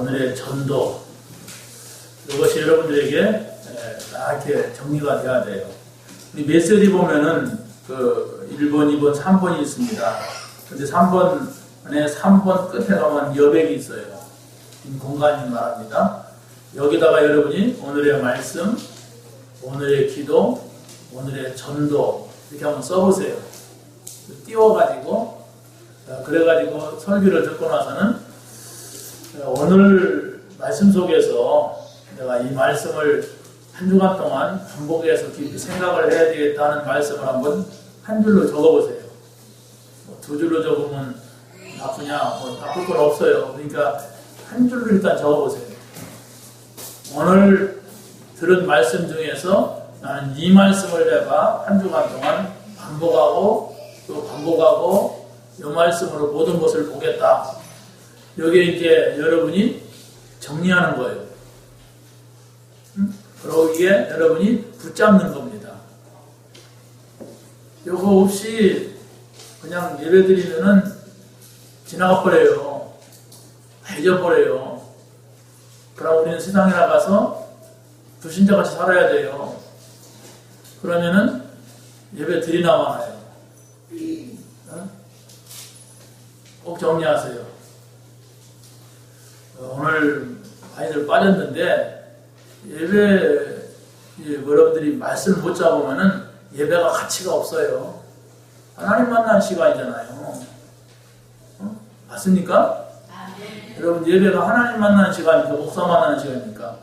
오늘의 전도, 이것이 여러분들에게 다 이렇게 정리가 돼야 돼요. 우리 메시지 보면은 그 1번, 2번, 3번이 있습니다. 근데 3번 안에 3번 끝에 가면 여백이 있어요. 빈 공간이 말합니다. 여기다가 여러분이 오늘의 말씀, 오늘의 기도, 오늘의 전도 이렇게 한번 써보세요. 띄워가지고 그래가지고 설교를 듣고 나서는 오늘 말씀 속에서 내가 이 말씀을 한 주간 동안 반복해서 깊이 생각을 해야 되겠다는 말씀을 한번 한 줄로 적어보세요. 두 줄로 적으면 나쁘냐? 나쁠 건 없어요. 그러니까 한 줄로 일단 적어보세요. 오늘 들은 말씀 중에서 나는 이 말씀을 내가 한 주간 동안 반복하고 또 반복하고 이 말씀으로 모든 것을 보겠다. 여기에 이제 여러분이 정리하는 거예요. 그러기에 여러분이 붙잡는 겁니다. 이거 없이 그냥 예배드리면은 지나가 버려요. 잊어버려요. 그럼 우리는 세상에 나가서 불신자같이 살아야 돼요. 그러면은 예배 드리나 마나요. 꼭 정리하세요. 오늘 많이들 빠졌는데 예배 여러분들이 말씀을 못 잡으면은 예배가 가치가 없어요. 하나님 만나는 시간이잖아요. 맞습니까? 여러분 예배가 하나님 만나는 시간입니까? 목사 만나는 시간입니까?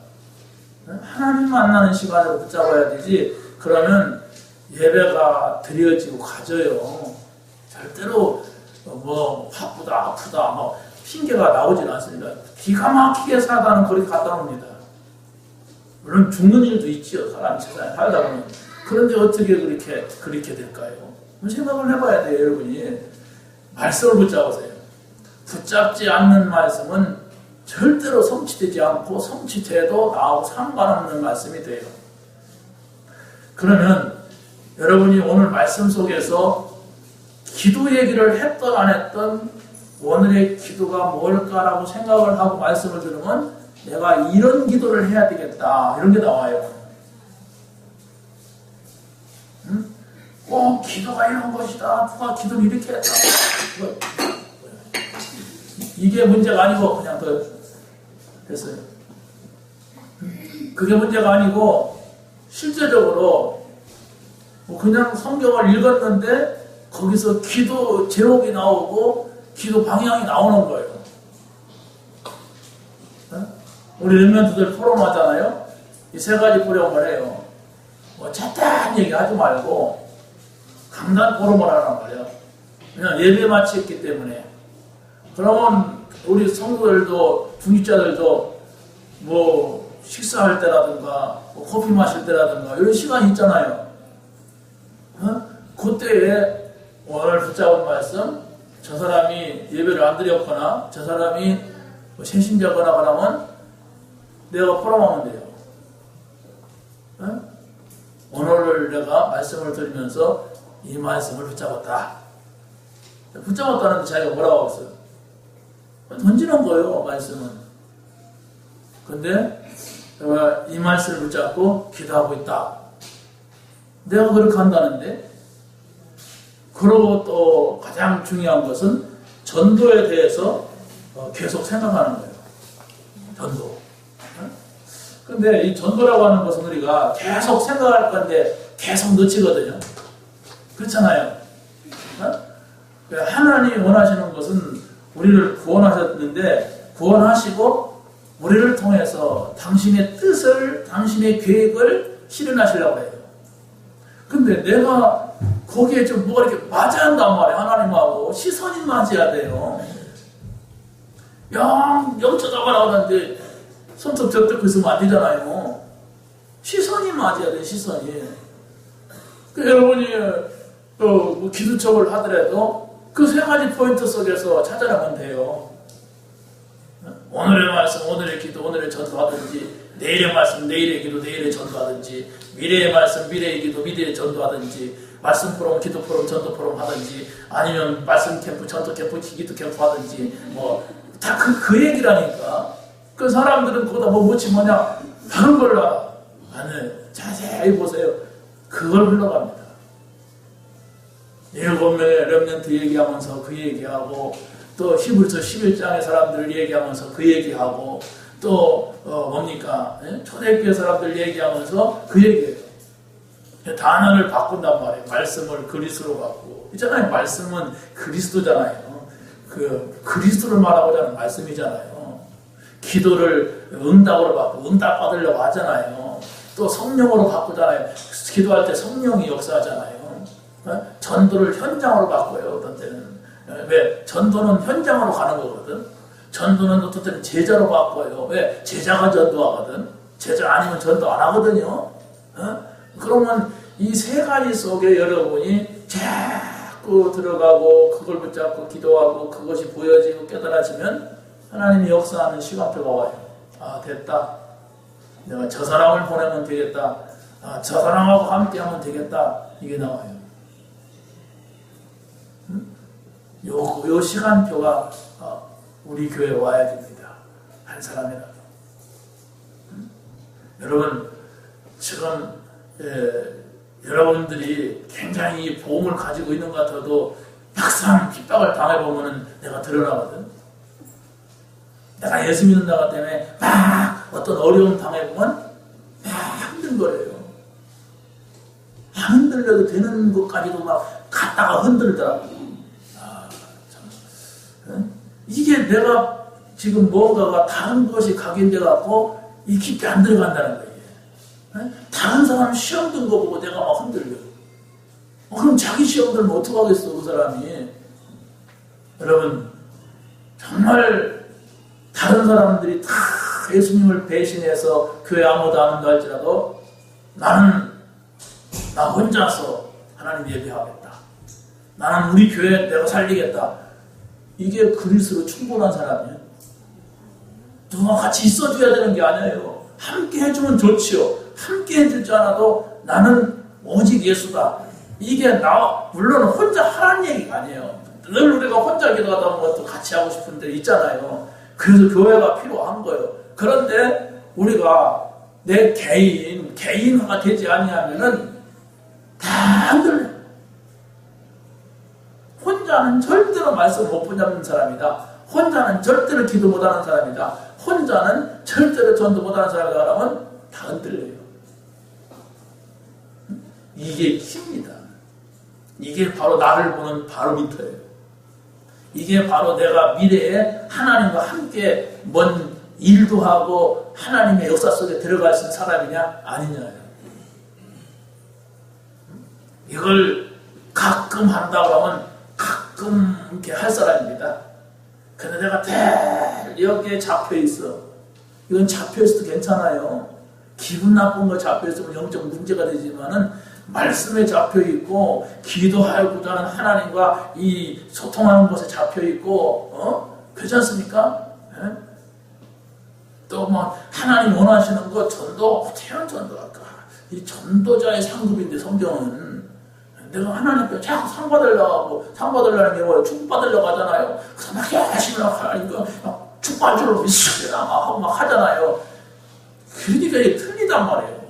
하나님 만나는 시간으로 붙잡아야 되지. 그러면 예배가 드려지고 가져요. 절대로 뭐 바쁘다 아프다 뭐 핑계가 나오진 않습니다. 기가 막히게 살다는 그렇게 갔다 옵니다. 물론 죽는 일도 있지요. 사람 세상에 살다 보면. 그런데 어떻게 그렇게 될까요? 생각을 해봐야 돼요. 여러분이 말씀을 붙잡으세요. 붙잡지 않는 말씀은 절대로 성취되지 않고 성취돼도 나하고 상관없는 말씀이 돼요. 그러면 여러분이 오늘 말씀 속에서 기도 얘기를 했던 안 했던 오늘의 기도가 뭘까라고 생각을 하고 말씀을 들으면 내가 이런 기도를 해야 되겠다 이런 게 나와요. 꼭 기도가 이런 것이다. 누가 기도를 이렇게 했다. 이게 문제가 아니고 그냥 됐어요. 그게 문제가 아니고 실제적으로 그냥 성경을 읽었는데 거기서 기도 제목이 나오고 기도 방향이 나오는 거예요. 우리 렘넌트들 포럼하잖아요. 이 세 가지 포럼을 해요. 잡다한 얘기 하지 말고 강단 포럼을 하란 말이에요. 그냥 예배 마치기 때문에. 그러면 우리 성도들도 중직자들도 뭐 식사할 때라든가 뭐 커피 마실 때라든가 이런 시간이 있잖아요. 그때에 오늘 붙잡은 말씀, 저 사람이 예배를 안 드렸거나 저 사람이 뭐 새신자거나 그러면 내가 포럼하면 돼요. 오늘 내가 말씀을 들으면서 이 말씀을 붙잡았다. 붙잡았다는데 자기가 뭐라고 했어요? 던지는 거예요, 말씀은. 근데 내가 이 말씀을 붙잡고 기도하고 있다. 내가 그렇게 한다는데? 그리고 또 가장 중요한 것은 전도에 대해서 계속 생각하는 거예요. 전도. 근데 이 전도라고 하는 것은 우리가 계속 생각할 건데 계속 놓치거든요. 그렇잖아요. 하나님이 원하시는 것은 우리를 구원하셨는데 구원하시고 우리를 통해서 당신의 뜻을, 당신의 계획을 실현하시려고 해요. 근데 내가 거기에 좀 뭐가 이렇게 맞아야 한단 말이에요. 하나님하고 시선이 맞아야 돼요. 영쳐다가 나오는데 손톱 접촉 있으면 안 되잖아요. 시선이 맞아야 돼요. 시선이. 여러분이 또 기도첩을 하더라도 그 세 가지 포인트 속에서 찾아가면 돼요. 오늘의 말씀, 오늘의 기도, 오늘의 전도하든지, 내일의 말씀, 내일의 기도, 내일의 전도하든지, 미래의 말씀, 미래의 기도, 미래의 전도하든지, 말씀 포럼, 기도 포럼, 전도 포럼 하든지, 아니면 말씀 캠프, 전도 캠프, 기도 캠프 하든지, 뭐 다 그 얘기라니까. 그 사람들은 그거다 뭐지 뭐냐 다른 걸로 알아. 아니, 자세히 보세요. 그걸 흘러갑니다. 7명의 렘넌트 얘기하면서 그 얘기하고, 또 히브리서 11장의 사람들 얘기하면서 그 얘기하고, 또 뭡니까? 초대교회 사람들 얘기하면서 그 얘기해요. 단어를 바꾼단 말이에요. 말씀을 그리스도로 바꾸고. 있잖아요. 말씀은 그리스도잖아요. 그 그리스도를 말하고자 하는 말씀이잖아요. 기도를 응답으로 바꾸고 응답 받으려고 하잖아요. 또 성령으로 바꾸잖아요. 기도할 때 성령이 역사하잖아요. 전도를 현장으로 바꿔요. 어떤 때는. 왜? 전도는 현장으로 가는 거거든. 전도는 어떤 때는 제자로 바꿔요. 왜? 제자가 전도하거든. 제자 아니면 전도 안 하거든요. 그러면 이 세 가지 속에 여러분이 자꾸 들어가고 그걸 붙잡고 기도하고 그것이 보여지고 깨달아지면 하나님이 역사하는 시간표가 와요. 아, 됐다. 내가 저 사람을 보내면 되겠다. 아, 저 사람하고 함께하면 되겠다. 이게 나와요. 요 시간표가 우리 교회에 와야 됩니다. 한 사람이라도. 여러분, 지금 여러분들이 굉장히 복음을 가지고 있는 것 같아도 막상 핍박을 당해보면 내가 드러나거든. 내가 예수 믿는 자가 때문에 막 어떤 어려움 당해보면 막 흔들거려요. 흔들려도 되는 것까지도 막 갔다가 흔들더라고. 이게 내가 지금 뭔가가 다른 것이 각인돼갖고 이 깊이 안 들어간다는 거예요. 다른 사람 시험 든 거 보고 내가 막 흔들려. 그럼 자기 시험 들면 어떡하겠어, 그 사람이. 여러분, 정말 다른 사람들이 다 예수님을 배신해서 교회 아무도 안 온다 할지라도 나는 나 혼자서 하나님 예배하겠다. 나는 우리 교회 내가 살리겠다. 이게 그리스도로 충분한 사람이에요. 누가 같이 있어줘야 되는 게 아니에요. 함께 해주면 좋지요. 함께 해주지 않아도 나는 오직 예수다. 이게 물론 혼자 하라는 얘기가 아니에요. 늘 우리가 혼자 기도하다 보면 또 같이 하고 싶은 데 있잖아요. 그래서 교회가 필요한 거예요. 그런데 우리가 내 개인화가 되지 아니하면은 다 흔들려. 혼자는 절대로 말씀 못 붙잡는 사람이다. 혼자는 절대로 기도 못하는 사람이다. 혼자는 절대로 전도 못하는 사람이다. 그러면 다 흔들려요. 이게 키입니다. 이게 바로 나를 보는 바로미터예요. 이게 바로 내가 미래에 하나님과 함께 뭔 일도 하고 하나님의 역사 속에 들어갈 수 있는 사람이냐 아니냐예요. 이걸 가끔 한다고 하면 가끔 이렇게 할 사람입니다. 근데 내가 여기에 잡혀있어. 이건 잡혀있어도 괜찮아요. 기분 나쁜 거 잡혀있으면 영적 문제가 되지만은 말씀에 잡혀있고 기도하고자 하는 하나님과 이 소통하는 곳에 잡혀있고 그렇지 않습니까? 또 뭐 하나님 원하시는 거 전도 어떻게 전도할까? 이 전도자의 상급인데 성경은 내가 하나님께 자꾸 상 받으려고 상 받으려는 게 뭐예요? 축복받으려고 하잖아요. 그래서 막 열심히 하니까 축복받으려고 하고 막 하잖아요. 그러니까 이게 틀리단 말이에요.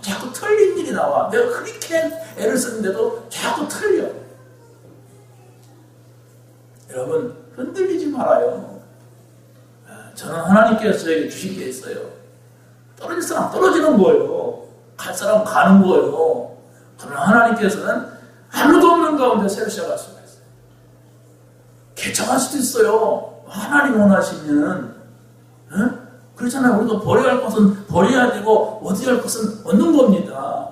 자꾸 틀린 일이 나와. 내가 그렇게 애를 쓰는데도 자꾸 틀려. 여러분 흔들리지 말아요. 저는 하나님께서 저에게 주신 게 있어요. 떨어질 사람 떨어지는 거예요. 갈 사람 가는 거예요. 그러나 하나님께서는 아무도 없는 가운데 새로 시작할 수가 있어요. 개척할 수도 있어요. 하나님 원하시면. 그렇잖아요. 우리가 버려야 할 것은 버려야 되고 얻어야 할 것은 얻는 겁니다.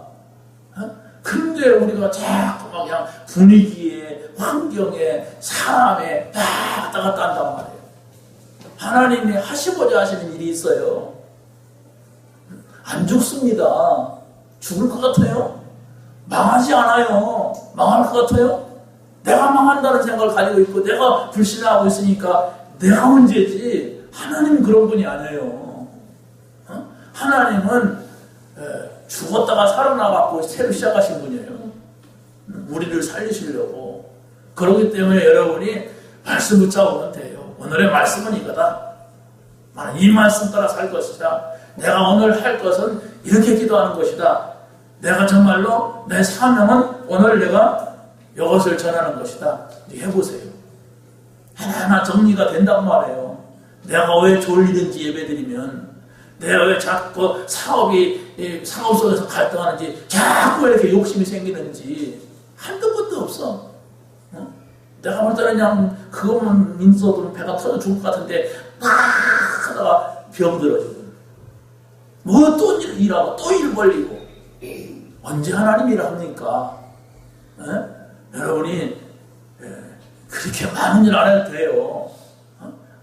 그런데 우리가 자꾸 막 그냥 분위기에 환경에 사람에 왔다 갔다 한단 말이에요. 하나님이 하시고자 하시는 일이 있어요. 안 죽습니다. 죽을 것 같아요? 망하지 않아요. 망할 것 같아요? 내가 망한다는 생각을 가지고 있고 내가 불신하고 있으니까 내가 문제지 하나님은 그런 분이 아니에요. 하나님은 죽었다가 살아나갖고 새로 시작하신 분이에요. 우리를 살리시려고. 그렇기 때문에 여러분이 말씀 붙잡으면 돼요. 오늘의 말씀은 이거다. 이 말씀 따라 살 것이다. 내가 오늘 할 것은 이렇게 기도하는 것이다. 내가 정말로 내 사명은 오늘 내가 이것을 전하는 것이다. 해보세요. 하나하나 정리가 된단 말이에요. 내가 왜 졸리든지 예배드리면, 내가 왜 자꾸 사업 속에서 갈등하는지, 자꾸 이렇게 욕심이 생기는지 한두 번도 없어. 내가 볼 때는 그냥 그것만 민서도 배가 터져 죽을 것 같은데 막 하다가 병들어지고 뭐 또 일하고 또 일 벌리고 언제 하나님 일합니까? 여러분이 그렇게 많은 일 안 해도 돼요.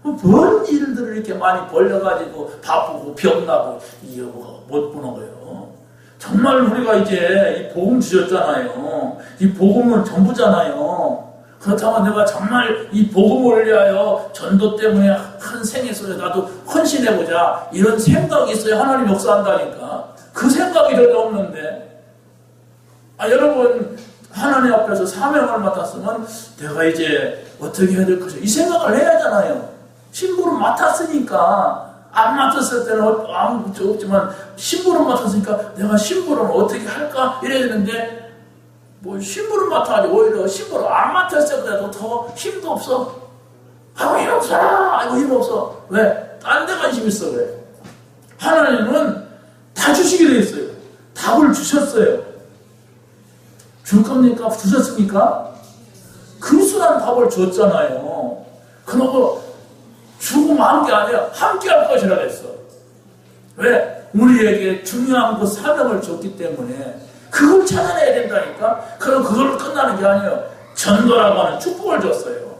뭔 일들을 이렇게 많이 벌려가지고 바쁘고 병나고 이게 못 보는 거예요. 정말 우리가 이제 이 복음 주셨잖아요. 이 복음은 전부잖아요. 그렇다면 내가 정말 이 복음을 위하여 전도 때문에 한 생애 속에 나도 헌신해보자 이런 생각이 있어야 하나님 역사한다니까. 그 생각이 전혀 없는데 여러분 하나님 앞에서 사명을 맡았으면 내가 이제 어떻게 해야 될 것이야 이 생각을 해야 하잖아요. 신부름 맡았으니까 안 맡았을 때는 아무것도 없지만 신부름 맡았으니까 내가 신부름을 어떻게 할까 이래야 되는데 뭐 신부름 맡아야지 오히려 신부름 안 맡았을 때도 더 힘도 없어. 아이고 힘 없어라. 아이고 힘 없어. 왜? 딴 데 관심 있어. 왜? 하나님은 다 주시게 돼 있어요. 답을 주셨어요. 줄 겁니까? 주셨습니까? 근수한 답을 줬잖아요. 그러고 주고 만 게 아니라 함께 할 것이라 했어. 왜? 우리에게 중요한 그 사명을 줬기 때문에 그걸 찾아내야 된다니까? 그럼 그걸로 끝나는 게 아니에요. 전도라고 하는 축복을 줬어요.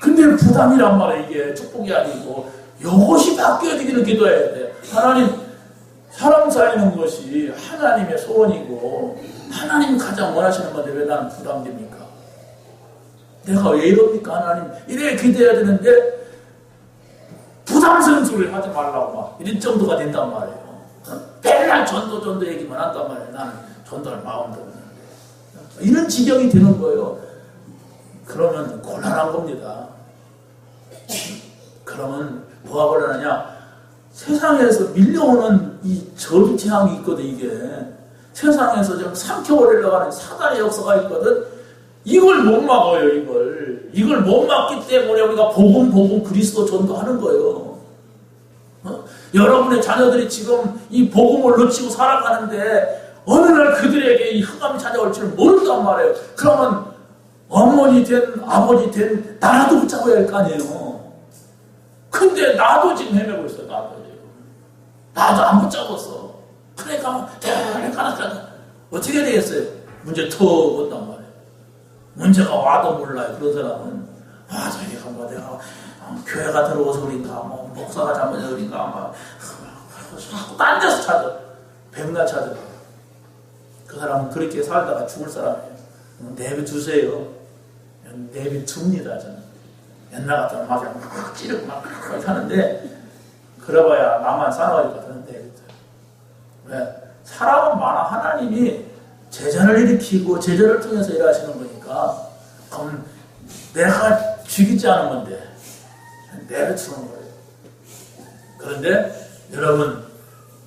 근데 부담이란 말이야. 이게 축복이 아니고 이것이 바뀌어지기를 기도해야 돼. 하나님 사람 살리는 것이 하나님의 소원이고 하나님이 가장 원하시는 건데 왜 나는 부담됩니까? 내가 왜 이럽니까? 하나님 이래 기도해야 되는데 부담스러운 소리를 하지 말라고 막 이런 정도가 된단 말이에요. 맨날 전도 얘기만 한단 말이에요. 나는 전도할 마음도 없는데 이런 지경이 되는 거예요. 그러면 곤란한 겁니다. 그러면 뭐가 곤란하냐? 세상에서 밀려오는 이 저주재앙이 있거든. 이게 세상에서 좀 삼켜버리려고 하는 사단의 역사가 있거든. 이걸 못 막아요. 이걸 못 막기 때문에 우리가 복음 그리스도 전도하는 거예요. 여러분의 자녀들이 지금 이 복음을 놓치고 살아가는데 어느 날 그들에게 이 흑암이 찾아올 줄 모른단 말이에요. 그러면 어머니 된 아버지 된 나라도 붙잡아야 할 거 아니에요. 근데 나도 지금 헤매고 있어요. 나도 안 붙잡았어. 그러니까 어떻게 되겠어요? 문제 턱 온단 말이에요. 문제가 와도 몰라요. 그런 사람은 저기가 뭐 내가 교회가 들어와서 그런가 뭐 목사가 잘못해서 그런가 막 딴 데서 찾아. 백날 찾아. 그 사람은 그렇게 살다가 죽을 사람이에요. 내비두세요. 내비둡니다. 저는 옛날 같으면 막 찌르고 막 그렇게 하는데 그래봐야 나만 살아갈 것 같은데 왜? 사람은 많아. 하나님이 제자를 일으키고 제자를 통해서 일하시는 거니까 그럼 내가 죽이지 않은 건데 내려주는 거예요. 그런데 여러분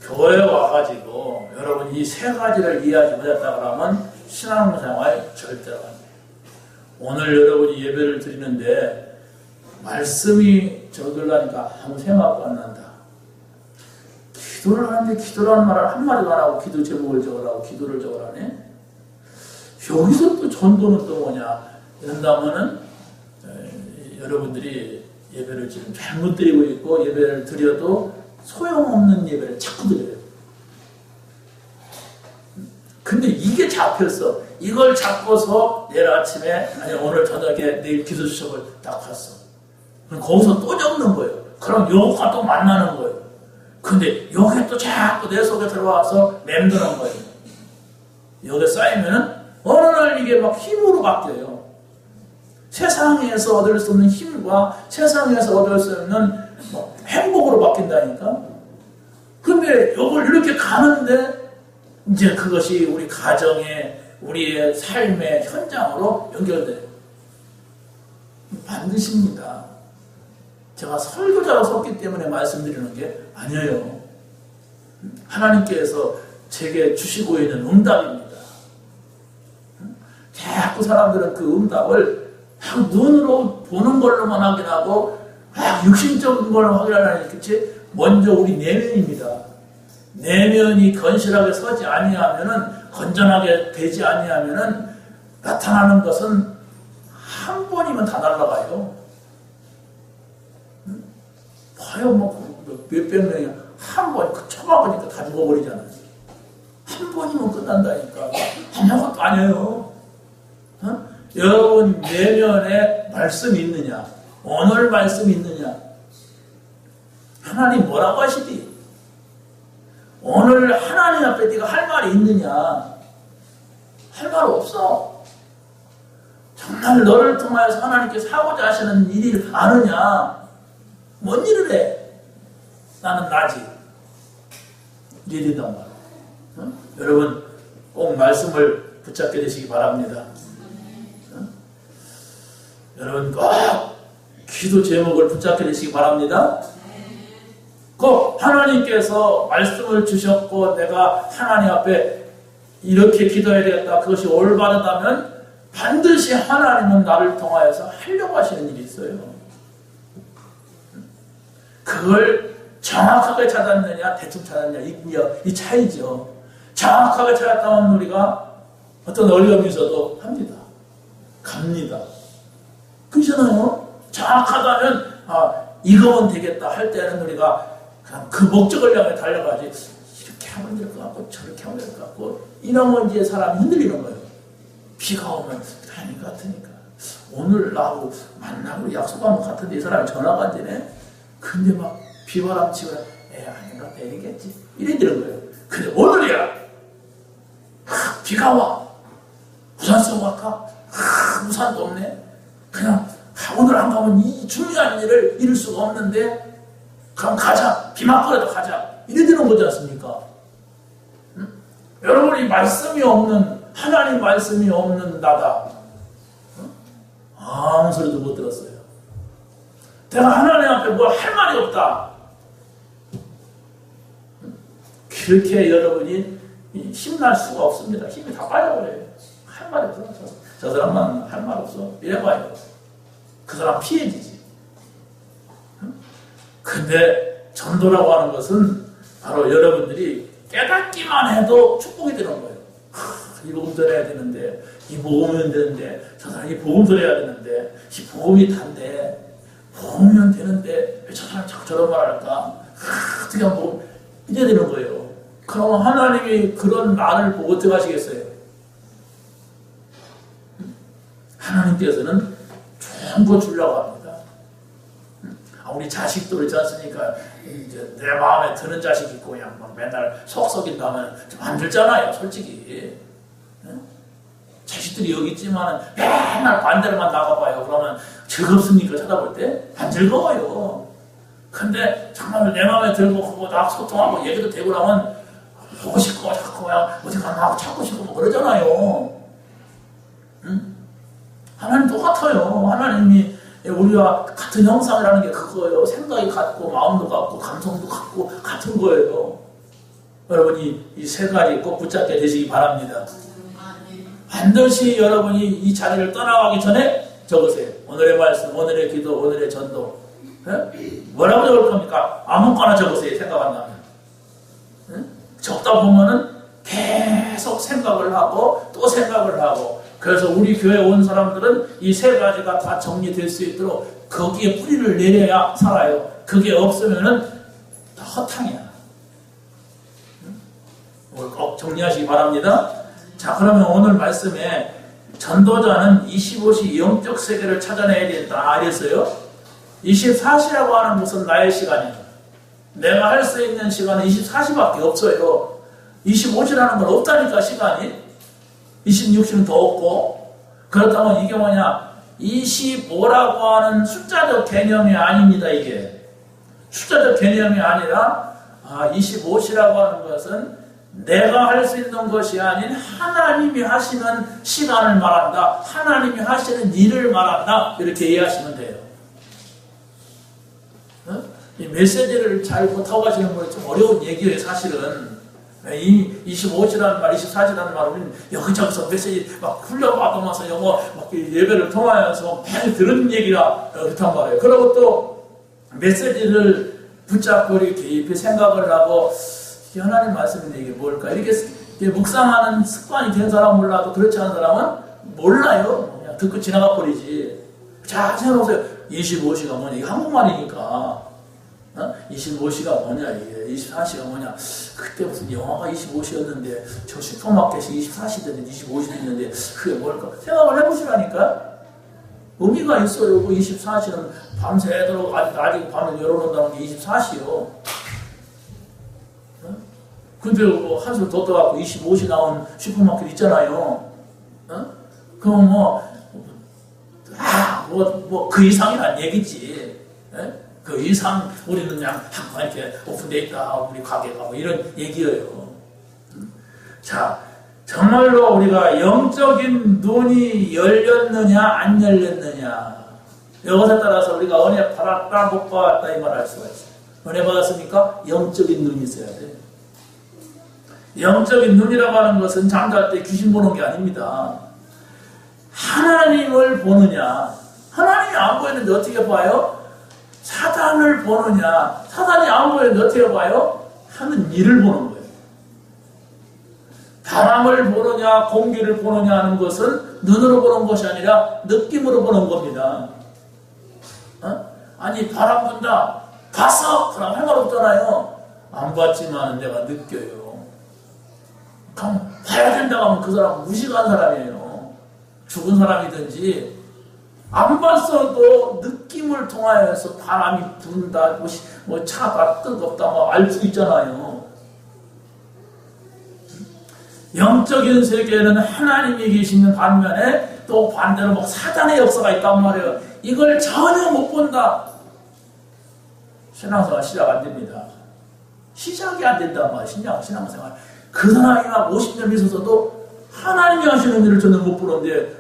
교회에 와가지고 여러분 이 세 가지를 이해하지 못했다 그러면 신앙생활 절대로 안 돼요. 오늘 여러분이 예배를 드리는데 말씀이 적으려니까 아무 생각도 안 난다. 기도를 하는데 기도라는 말을 한마디도 안 하고 기도 제목을 적으라고 기도를 적으라네. 여기서 또 전도는 또 뭐냐 이런다면은 여러분들이 예배를 지금 잘못 드리고 있고 예배를 드려도 소용없는 예배를 자꾸 드려요. 근데 이게 잡혔어. 이걸 잡고서 내일 아침에 아니 오늘 저녁에 내일 기도 수첩을 딱 봤어. 그럼 거기서 또 적는 거예요. 그럼 요거가 또 만나는 거예요. 근데 요게 또 자꾸 내 속에 들어와서 맴드는 거예요. 요게 쌓이면은 어느 날 이게 막 힘으로 바뀌어요. 세상에서 얻을 수 없는 힘과 세상에서 얻을 수 없는 행복으로 바뀐다니까. 근데 요걸 이렇게 가는데 이제 그것이 우리 가정에 우리의 삶의 현장으로 연결돼요. 반드시입니다. 제가 설교자로 섰기 때문에 말씀드리는 게 아니에요. 하나님께서 제게 주시고 있는 응답입니다. 자꾸 사람들은 그 응답을 눈으로 보는 걸로만 확인하고 육신적인 걸로 확인하려니 그치? 먼저 우리 내면입니다. 내면이 건실하게 서지 아니하면은 건전하게 되지 아니하면은 나타나는 것은 한 번이면 다 날아가요. 봐요, 몇백 명이 한 번, 쳐박으니까 다 죽어버리잖아요. 한 번이면 끝난다니까. 아무것도 아니에요. 여러분 내면에 말씀이 있느냐? 오늘 말씀이 있느냐? 하나님 뭐라고 하시디? 오늘 하나님 앞에 네가 할 말이 있느냐? 할 말 없어. 정말 너를 통하여서 하나님께서 하고자 하시는 일을 아느냐? 뭔 일을 해? 나는 나지. 일이단 말이야. 여러분 꼭 말씀을 붙잡게 되시기 바랍니다. 여러분 꼭 기도 제목을 붙잡게 되시기 바랍니다. 꼭 하나님께서 말씀을 주셨고 내가 하나님 앞에 이렇게 기도해야 되겠다. 그것이 올바르다면 반드시 하나님은 나를 통하여서 하려고 하시는 일이 있어요. 그걸 정확하게 찾았느냐 대충 찾았느냐 이 차이죠. 정확하게 찾았다면 우리가 어떤 어려움이 있어도 합니다. 갑니다. 그렇잖아요. 정확하다면 이거면 되겠다 할 때는 우리가 그냥 그 목적을 향해 달려가지 이렇게 하면 될 것 같고 저렇게 하면 될 것 같고 이러면 이제 사람이 흔들리는 거예요. 비가 오면 다닐 것 같으니까 오늘 나하고 만나고 약속한 것 같은데 이 사람이 전화가 안 되네. 근데 막 비바람 치고 아닌가 내리겠지 이래 되는 거예요. 근데 오늘이야 비가 와 우산 쓰고 갈까? 우산도 없네. 그냥 오늘 안 가면 이 중요한 일을 이룰 수가 없는데 그럼 가자. 비 맞고라도 가자. 이래 되는 거지 않습니까? 응? 여러분이 말씀이 없는 하나님 말씀이 없는 나다. 응? 아무 소리도 못 들었어요. 내가 하나님 앞에 뭘 할 말이 없다. 응? 그렇게 여러분이 힘날 수가 없습니다. 힘이 다 빠져버려요. 할 말이 없어. 저 사람만 할 말 없어. 이래봐요. 그 사람 피해지지. 근데 전도라고 하는 것은 바로 여러분들이 깨닫기만 해도 축복이 되는 거예요. 이 복음 전해야 되는데, 이 복음이면 되는데, 저 사람이 복음 전해야 되는데, 이 복음이 단데, 복음이면 되는데, 왜 저 사람이 자꾸 저런 말 할까? 어떻게 하면 복음, 이래 되는 거예요. 그럼 하나님이 그런 말을 보고 어떻게 하시겠어요? 하나님께서는 좋은 거 주려고 합니다. 우리 자식도 그렇지 않습니까? 이제 내 마음에 드는 자식이 있고 그냥 막 맨날 속 썩인다면 좀 안 들잖아요, 솔직히. 자식들이 여기 있지만 맨날 반대로만 나가봐요. 그러면 즐겁습니까? 쳐다볼 때? 안 즐거워요. 근데 정말 내 마음에 들고 그거 나 소통하고 얘기도 되고 나면 보고 싶고 자꾸 그냥 어디 가나 하고 찾고 싶고 뭐 그러잖아요. 응? 하나님 똑같아요. 하나님이 우리와 같은 형상이라는 게 그거예요. 생각이 같고 마음도 같고 감성도 같고 같은 거예요. 여러분이 이 세 가지 꼭 붙잡게 되시기 바랍니다. 반드시 여러분이 이 자리를 떠나가기 전에 적으세요. 오늘의 말씀, 오늘의 기도, 오늘의 전도. 네? 뭐라고 적을 겁니까? 아무거나 적으세요. 생각한다면. 네? 적다 보면은 계속 생각을 하고 또 생각을 하고 그래서 우리 교회 온 사람들은 이 세 가지가 다 정리될 수 있도록 거기에 뿌리를 내려야 살아요. 그게 없으면은 다 허탕이야. 꼭 정리하시기 바랍니다. 자, 그러면 오늘 말씀에 전도자는 25시 영적 세계를 찾아내야 된다 그랬어요. 24시라고 하는 것은 나의 시간이에요. 내가 할 수 있는 시간은 24시밖에 없어요. 25시라는 건 없다니까 시간이. 26시는 더 없고. 그렇다면 이게 뭐냐? 25라고 하는 숫자적 개념이 아닙니다. 이게 숫자적 개념이 아니라 25시라고 하는 것은 내가 할 수 있는 것이 아닌 하나님이 하시는 시간을 말한다. 하나님이 하시는 일을 말한다. 이렇게 이해하시면 돼요. 이 메시지를 잘 못하고 가시는 분이 좀 어려운 얘기예요, 사실은. 이 25시라는 말, 24시라는 말은 여기저기서 메시지 막 흘려받으면서 막 예배를 통하여서 많이 들은 얘기라 그렇단 말이에요. 그리고 또 메시지를 붙잡고 이렇게 깊이 생각을 하고 이게 하나님 말씀인데 이게 뭘까? 이렇게 묵상하는 습관이 된 사람은 몰라도 그렇지 않은 사람은 몰라요. 그냥 듣고 지나가 버리지. 자, 생각해보세요. 25시가 뭐냐? 이게 한국말이니까. 25시가 뭐냐, 이게 24시가 뭐냐. 그때 무슨 영화가 25시였는데 저 슈퍼마켓이 24시인데 25시였는데 그게 뭘까? 생각을 해보시라니까. 의미가 있어요. 그 24시는 밤새도록 아직 밤을 열어놓는다는 게 24시요. 근데 한술 더 떠갖고 25시 나온 슈퍼마켓 있잖아요. 그럼 그 이상이란 얘기지. 그 이상 우리는 그냥 항상 이렇게 오픈되어 있다. 우리 가게가 이런 얘기예요. 자, 정말로 우리가 영적인 눈이 열렸느냐 안 열렸느냐 이것에 따라서 우리가 은혜 받았다 못 받았다 이 말 할 수가 있어요. 은혜 받았습니까? 영적인 눈이 있어야 돼요. 영적인 눈이라고 하는 것은 잠잘 때 귀신 보는 게 아닙니다. 하나님을 보느냐. 하나님이 안 보이는데 어떻게 봐요? 사단을 보느냐. 사단이 안 보이는데 어떻게 봐요? 하는 일을 보는 거예요. 바람을 보느냐 공기를 보느냐 하는 것은 눈으로 보는 것이 아니라 느낌으로 보는 겁니다. 아니 바람 분다. 봤어? 그럼 할 말 없잖아요. 안 봤지만 내가 느껴요. 그럼 봐야 된다고 하면 그 사람은 무식한 사람이에요. 죽은 사람이든지 안 봤어도 느낌을 통하여서 바람이 분다, 차가 뜨겁다, 알 수 있잖아요. 영적인 세계에는 하나님이 계시는 반면에 또 반대로 사단의 역사가 있단 말이에요. 이걸 전혀 못 본다. 신앙생활 시작 안 됩니다. 시작이 안 된단 말이에요. 신앙생활. 그 사람이 막 50년 있어서도 하나님이 하시는 일을 저는 못 보는데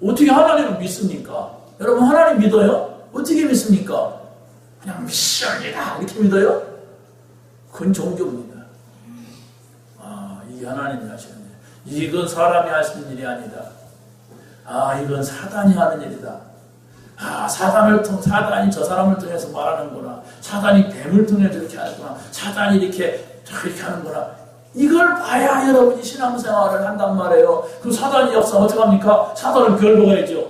어떻게 하나님을 믿습니까? 여러분 하나님 믿어요? 어떻게 믿습니까? 그냥 믿습니다. 이렇게 믿어요? 그건 종교입니다. 이게 하나님이 하시는 일. 이건 사람이 하시는 일이 아니다. 이건 사단이 하는 일이다. 사단이 저 사람을 통해서 말하는구나. 사단이 뱀을 통해서 이렇게 하는구나. 사단이 이렇게 하는구나. 이걸 봐야 여러분이 신앙생활을 한단 말이에요. 그 사단의 역사 어떻게 합니까? 사단을 결박해야죠.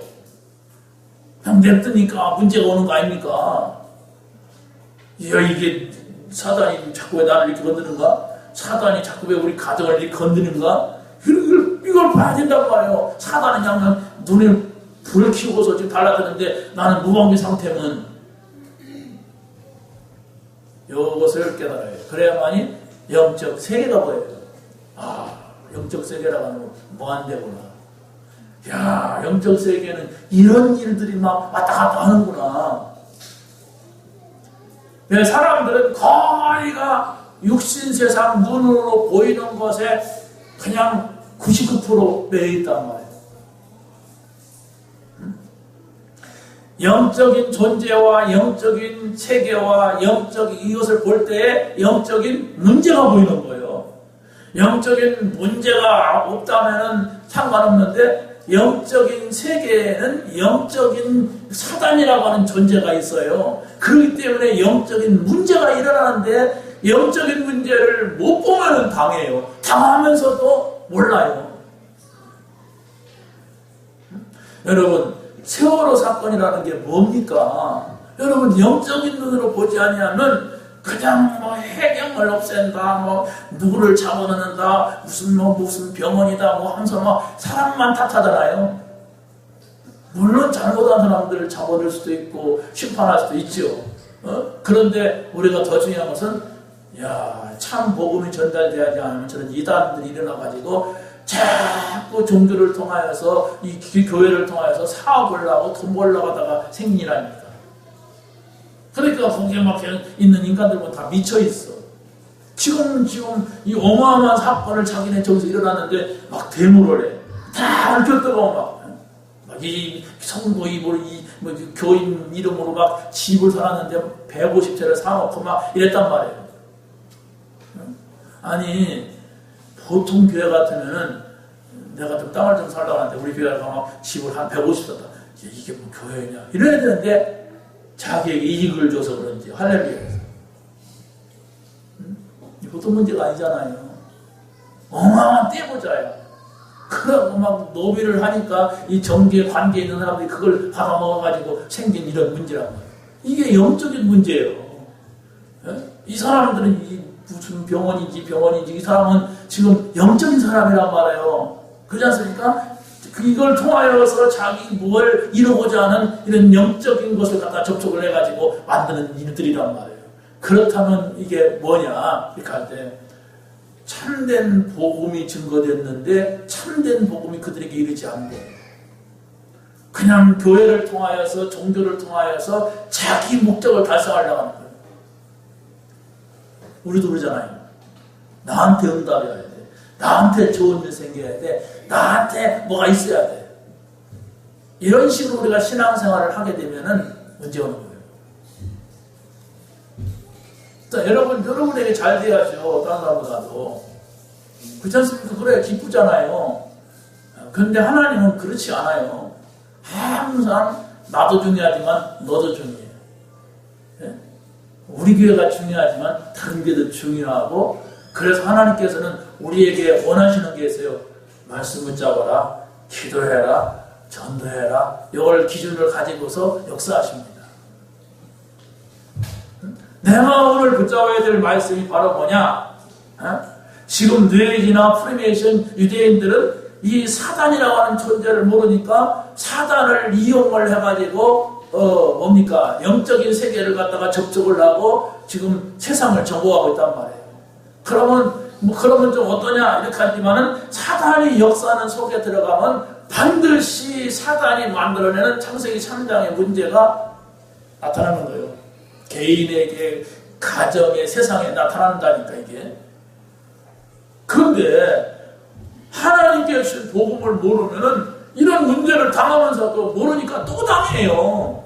그냥 냅두니까 문제가 오는 거 아닙니까? 이게 사단이 자꾸 왜 나를 이렇게 건드는가? 사단이 자꾸 왜 우리 가정을 이렇게 건드는가? 이걸 봐야 된단 말이에요. 사단은 그냥 눈에 불을 켜고서 지금 달라드는데 나는 무방비 상태면 이것을 깨달아요. 그래야만이 영적 세계가 보여요. 영적 세계라고 하는 건 무한대구나. 영적 세계는 이런 일들이 막 왔다 갔다 하는구나. 왜 사람들은 거의가 육신 세상 눈으로 보이는 것에 그냥 99% 매여 있단 말이에요. 영적인 존재와 영적인 세계와 영적인 이것을 볼 때에 영적인 문제가 보이는 거예요. 영적인 문제가 없다면 상관없는데 영적인 세계에는 영적인 사단이라고 하는 존재가 있어요. 그렇기 때문에 영적인 문제가 일어나는데 영적인 문제를 못 보면 당해요. 당하면서도 몰라요. 여러분 세월호 사건이라는 게 뭡니까? 여러분 영적인 눈으로 보지 아니하면 그냥 해경을 없앤다, 누구를 잡아넣는다, 무슨 병원이다, 하면서 사람만 탓하잖아요. 물론 잘못한 사람들을 잡아낼 수도 있고 심판할 수도 있죠. 그런데 우리가 더 중요한 것은 참 복음이 전달되지 않으면 저는 이단들이 일어나가지고 자꾸 종교를 통하여서 이 교회를 통하여서 사업을 하고 돈 벌려고 하다가 생긴 일 아닙니까? 그러니까 거기에 막 있는 인간들은 다 미쳐있어. 지금 이 어마어마한 사건을 자기네 저기서 일어났는데 막 데모를 해. 다 얽혀뜨고 막 이 성도 입으로 뭐 교인 이름으로 막 집을 사놨는데 150채를 사놓고 막 이랬단 말이에요. 아니 보통 교회 같으면은 내가 좀 땅을 좀 살려고 하는데 우리 교회가 막 집을 한 150 샀다. 이게 뭐 교회냐 이래야 되는데 자기에게 이익을 줘서 그런지 할렐루야. 보통 문제가 아니잖아요. 어마어마한 떼보자야. 그러고 막 노비를 하니까 이 정계에 관계에 있는 사람들이 그걸 받아먹어가지고 생긴 이런 문제란 말이에요. 이게 영적인 문제예요. 이 사람들은 무슨 병원인지 이 사람은 지금 영적인 사람이란 말이에요. 그렇지 않습니까? 이걸 통하여서 자기 뭘 이루고자 하는 이런 영적인 것을 갖다 접촉을 해가지고 만드는 일들이란 말이에요. 그렇다면 이게 뭐냐 이렇게 할 때 참된 복음이 증거됐는데 참된 복음이 그들에게 이르지 않고 그냥 교회를 통하여서 종교를 통하여서 자기 목적을 달성하려고 하는 거예요. 우리도 그러잖아요. 나한테 응답해야 돼. 나한테 좋은 일 생겨야 돼. 나한테 뭐가 있어야 돼. 이런 식으로 우리가 신앙생활을 하게 되면은 문제 오는 거예요. 여러분에게 잘 돼야죠. 다른 사람보다도. 그렇지 않습니까? 그래 기쁘잖아요. 그런데 하나님은 그렇지 않아요. 항상 나도 중요하지만 너도 중요해요. 우리 교회가 중요하지만 다른 교회도 중요하고 그래서 하나님께서는 우리에게 원하시는 게 있어요. 말씀을 잡아라, 기도해라, 전도해라. 이걸 기준을 가지고서 역사하십니다. 내가 오늘 붙잡아야 될 말씀이 바로 뭐냐? 지금 뇌지나 프리메이션 유대인들은 이 사단이라고 하는 존재를 모르니까 사단을 이용을 해가지고 뭡니까? 영적인 세계를 갖다가 접촉을 하고 지금 세상을 정복하고 있단 말이에요. 그러면 좀 어떠냐? 이렇게 하지만은 사단이 역사하는 속에 들어가면 반드시 사단이 만들어내는 창세기 3장의 문제가 나타나는 거예요. 개인에게, 가정에, 세상에 나타난다니까 이게. 그런데 하나님께 주신 복음을 모르면은 이런 문제를 당하면서도 모르니까 또 당해요.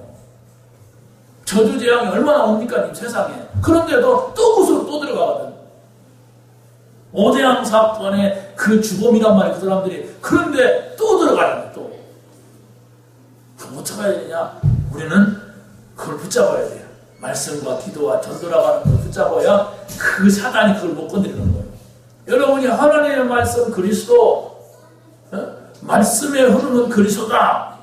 저주재앙이 얼마나 옵니까 님 세상에. 그런데도 또 그것으로 또 들어가거든. 오대양 사건의 그 주범이란 말이에요. 그 사람들이. 그런데 또 들어가는 또. 그걸 못 잡아야 되냐? 우리는 그걸 붙잡아야 돼요. 말씀과 기도와 전도라고 하는 걸 붙잡아야 그 사단이 그걸 못 건드리는 거예요. 여러분이 하나님의 말씀 그리스도, 말씀의 흐름은 그리스도다.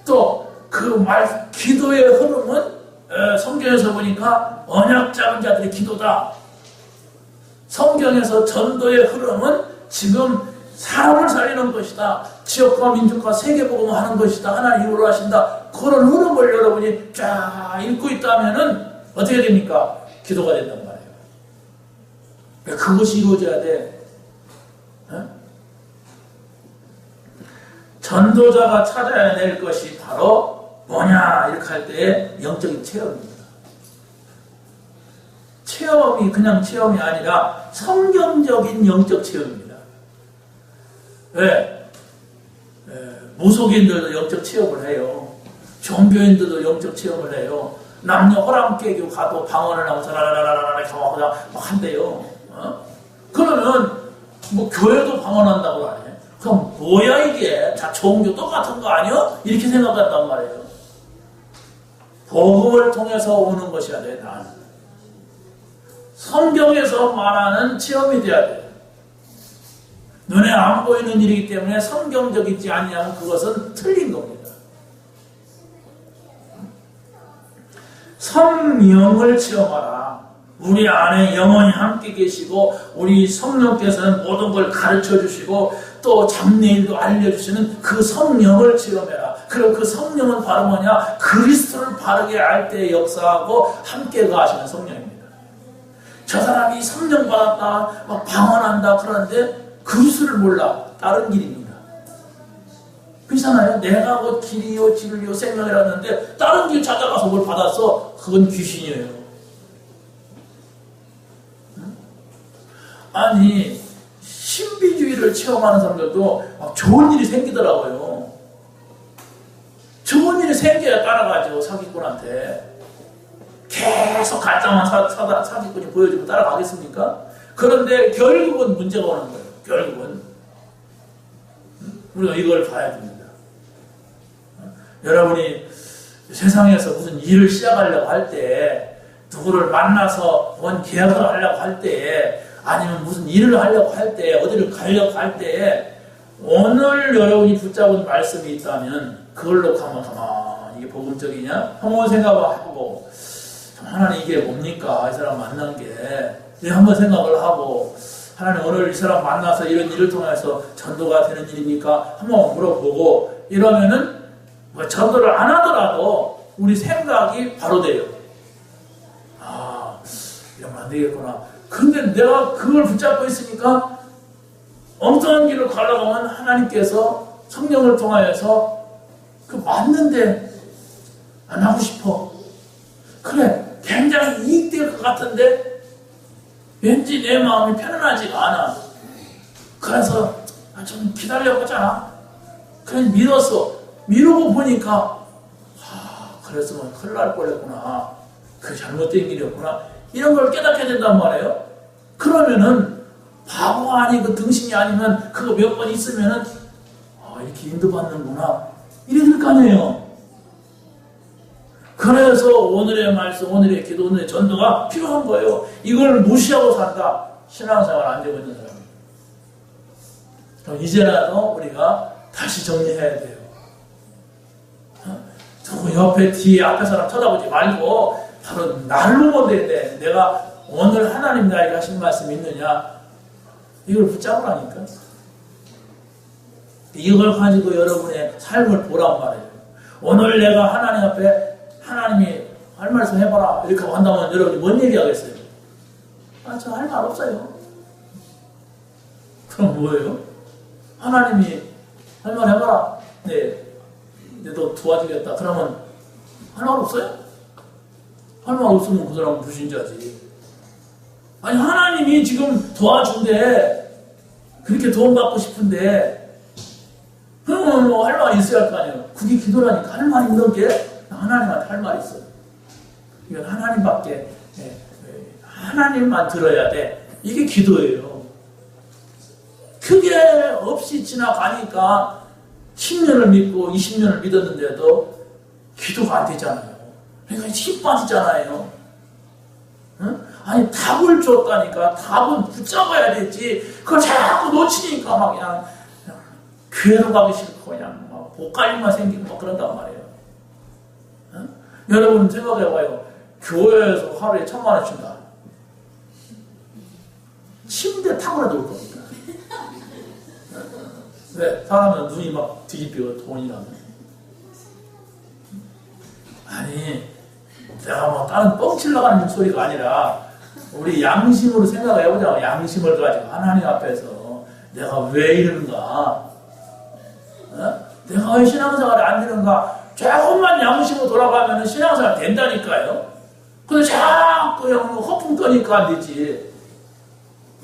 또 그 기도의 흐름은 성경에서 보니까 언약 잡은 자들의 기도다. 성경에서 전도의 흐름은 지금 사람을 살리는 것이다. 지역과 민족과 세계복음을 하는 것이다. 하나님 이루어 하신다. 그런 흐름을 여러분이 쫙 읽고 있다면은 어떻게 됩니까? 기도가 된단 말이에요. 그것이 이루어져야 돼. 전도자가 찾아야 될 것이 바로 뭐냐 이렇게 할 때의 영적인 체험입니다. 체험이 그냥 체험이 아니라 성경적인 영적 체험입니다. 왜? 무속인들도 영적 체험을 해요. 종교인들도 영적 체험을 해요. 남녀 허람 깨고 가도 방언을 하고 자라라라라라 막 한대요. 그러면 뭐 교회도 방언한다고 하네. 그럼 뭐야 이게? 다 종교 똑같은 거 아니야? 이렇게 생각한단 말이에요. 복음을 통해서 오는 것이야 돼. 난 성경에서 말하는 체험이 돼야 돼. 눈에 안 보이는 일이기 때문에 성경적이지 않냐면 그것은 틀린 겁니다. 성령을 체험하라. 우리 안에 영원히 함께 계시고 우리 성령께서는 모든 걸 가르쳐 주시고 또 잡내일도 알려주시는 그 성령을 체험해라. 그리고 그 성령은 바로 뭐냐? 그리스도를 바르게 알 때 역사하고 함께 가시는 성령입니다. 저 사람이 성령 받았다 막 방언한다 그러는데 그리스도를 몰라. 다른 길입니다. 그렇잖아요. 내가 곧 길이요 진리요 생명이라는데 다른 길 찾아가서 뭘 받았어? 그건 귀신이에요. 아니 신비주의를 체험하는 사람들도 막 좋은 일이 생기더라고요. 생겨야 따라가죠. 사기꾼한테. 계속 가짜만 사기꾼이 보여주고 따라가겠습니까? 그런데 결국은 문제가 오는 거예요. 결국은. 우리가 이걸 봐야 됩니다. 여러분이 세상에서 무슨 일을 시작하려고 할 때, 누구를 만나서 뭔 계약을 하려고 할 때, 아니면 무슨 일을 하려고 할 때, 어디를 가려고 할 때, 오늘 여러분이 붙잡은 말씀이 있다면 그걸로 가만 이게 복음적이냐? 한번 생각하고 하나님 이게 뭡니까? 이 사람 만난 게 한번 생각을 하고 하나님 오늘 이 사람 만나서 이런 일을 통해서 전도가 되는 일입니까? 한번 물어보고 이러면은 뭐 전도를 안 하더라도 우리 생각이 바로 돼요. 아, 이러면 안 되겠구나. 근데 내가 그걸 붙잡고 있으니까 엉뚱한 길을 가려고 하면 하나님께서 성령을 통하여서 그 맞는데 안 하고 싶어. 그래, 굉장히 이익될 것 같은데 왠지 내 마음이 편안하지가 않아. 그래서 좀 기다려보자. 그래 미뤘어. 미루고 보니까 그랬으면 큰일 날 뻔했구나. 그 잘못된 길이었구나. 이런 걸 깨닫게 된단 말이에요. 그러면은 바보 아니 그 등신이 아니면 그거 몇 번 있으면은 이렇게 인도받는구나 이래 될 거 아니에요. 그래서 오늘의 말씀, 오늘의 기도, 오늘의 전도가 필요한 거예요. 이걸 무시하고 산다. 신앙생활 안 되고 있는 사람. 그럼 이제라도 우리가 다시 정리해야 돼요. 누구 옆에 뒤에 앞에 사람 쳐다보지 말고 바로 나를 보면 돼. 내가 오늘 하나님 나에게 하신 말씀이 있느냐 이걸 붙잡으라니까. 이걸 가지고 여러분의 삶을 보란 말이에요. 오늘 내가 하나님 앞에 하나님이 할 말씀 해봐라 이렇게 한다면 여러분이 뭔 얘기 하겠어요? 저 할 말 없어요. 그럼 뭐예요? 하나님이 할 말 해봐라. 네, 너 도와주겠다. 그러면 할 말 없어요? 할 말 없으면 그 사람은 불신자지. 아니 하나님이 지금 도와준대. 그렇게 도움받고 싶은데 그러면 뭐 할 말이 있어야 할 거 아니에요. 그게 기도라니까. 할 말이 있는 게 하나님한테 할 말이 있어요. 이건 하나님밖에 하나님만 들어야 돼. 이게 기도예요. 그게 없이 지나가니까 10년을 믿고 20년을 믿었는데도 기도가 안 되잖아요. 그러니까 힘 빠지잖아요. 응? 아니 답을 줬다니까 답은 붙잡아야 되지. 그걸 자꾸 놓치니까 막 그냥 교회로 가기 싫고 그냥 막 복갈림만 생기고 막 그런단 말이에요. 응? 여러분 생각해봐요. 교회에서 하루에 1,000만 원 준다. 침대 타고라도 올 겁니다. 왜? 사람은 눈이 막 뒤집히고 돈이 나면. 아니 내가 뭐 다른 뻥칠 나가는 소리가 아니라 우리 양심으로 생각을 해보자고. 양심을 가지고 하나님 앞에서 내가 왜 이러는가? 어? 내가 왜 신앙생활이 안 되는가? 조금만 양심으로 돌아가면 신앙생활 된다니까요. 근데 자꾸 그냥 허풍 떠니까 안 되지.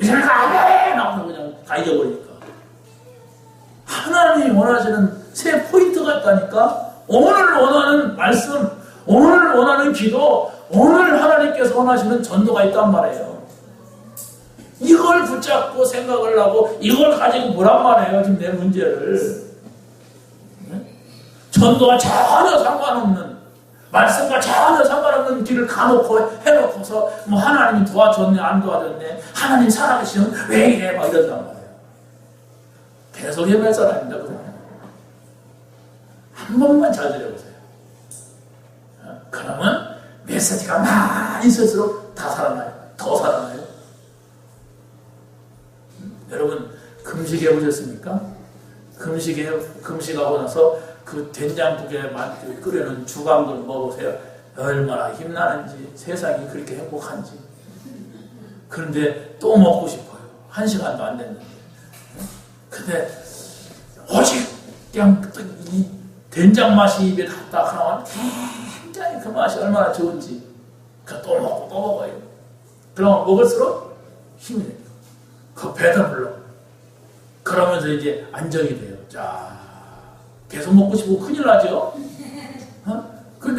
이 사람이 안 해! 나오면 그냥 다 잊어버리니까. 하나님이 원하시는 새 포인트가 있다니까? 오늘 원하는 말씀, 오늘 원하는 기도, 오늘 하나님께서 원하시는 전도가 있단 말이에요. 이걸 붙잡고 생각을 하고 이걸 가지고 뭐란 말이에요. 지금 내 문제를. 전도와 전혀 상관없는, 말씀과 전혀 상관없는 길을 가놓고 해놓고서 뭐 하나님이 도와줬네 안 도와줬네, 하나님 살아계시면 왜 이래 막 이런단 말이에요. 계속 예배할 사람입니다. 그 사람. 한 번만 잘 들어보세요. 그러면 메시지가 많이 있을수록 다 살아나요. 더 살아나요. 여러분 금식해 보셨습니까? 금식하고 나서 그 된장국에 끓여놓은 주감을 먹으세요. 얼마나 힘나는지, 세상이 그렇게 행복한지. 그런데 또 먹고 싶어요. 1시간도 안 됐는데. 근데 오직 그냥 이 된장 맛이 입에 닿다 하면 굉장히 그 맛이 얼마나 좋은지 또 먹고 또 먹어요. 그러면 먹을수록 힘이 돼요. 그 배도 불러. 그러면서 이제 안정이 돼요. 자, 계속 먹고 싶고 큰일 나죠?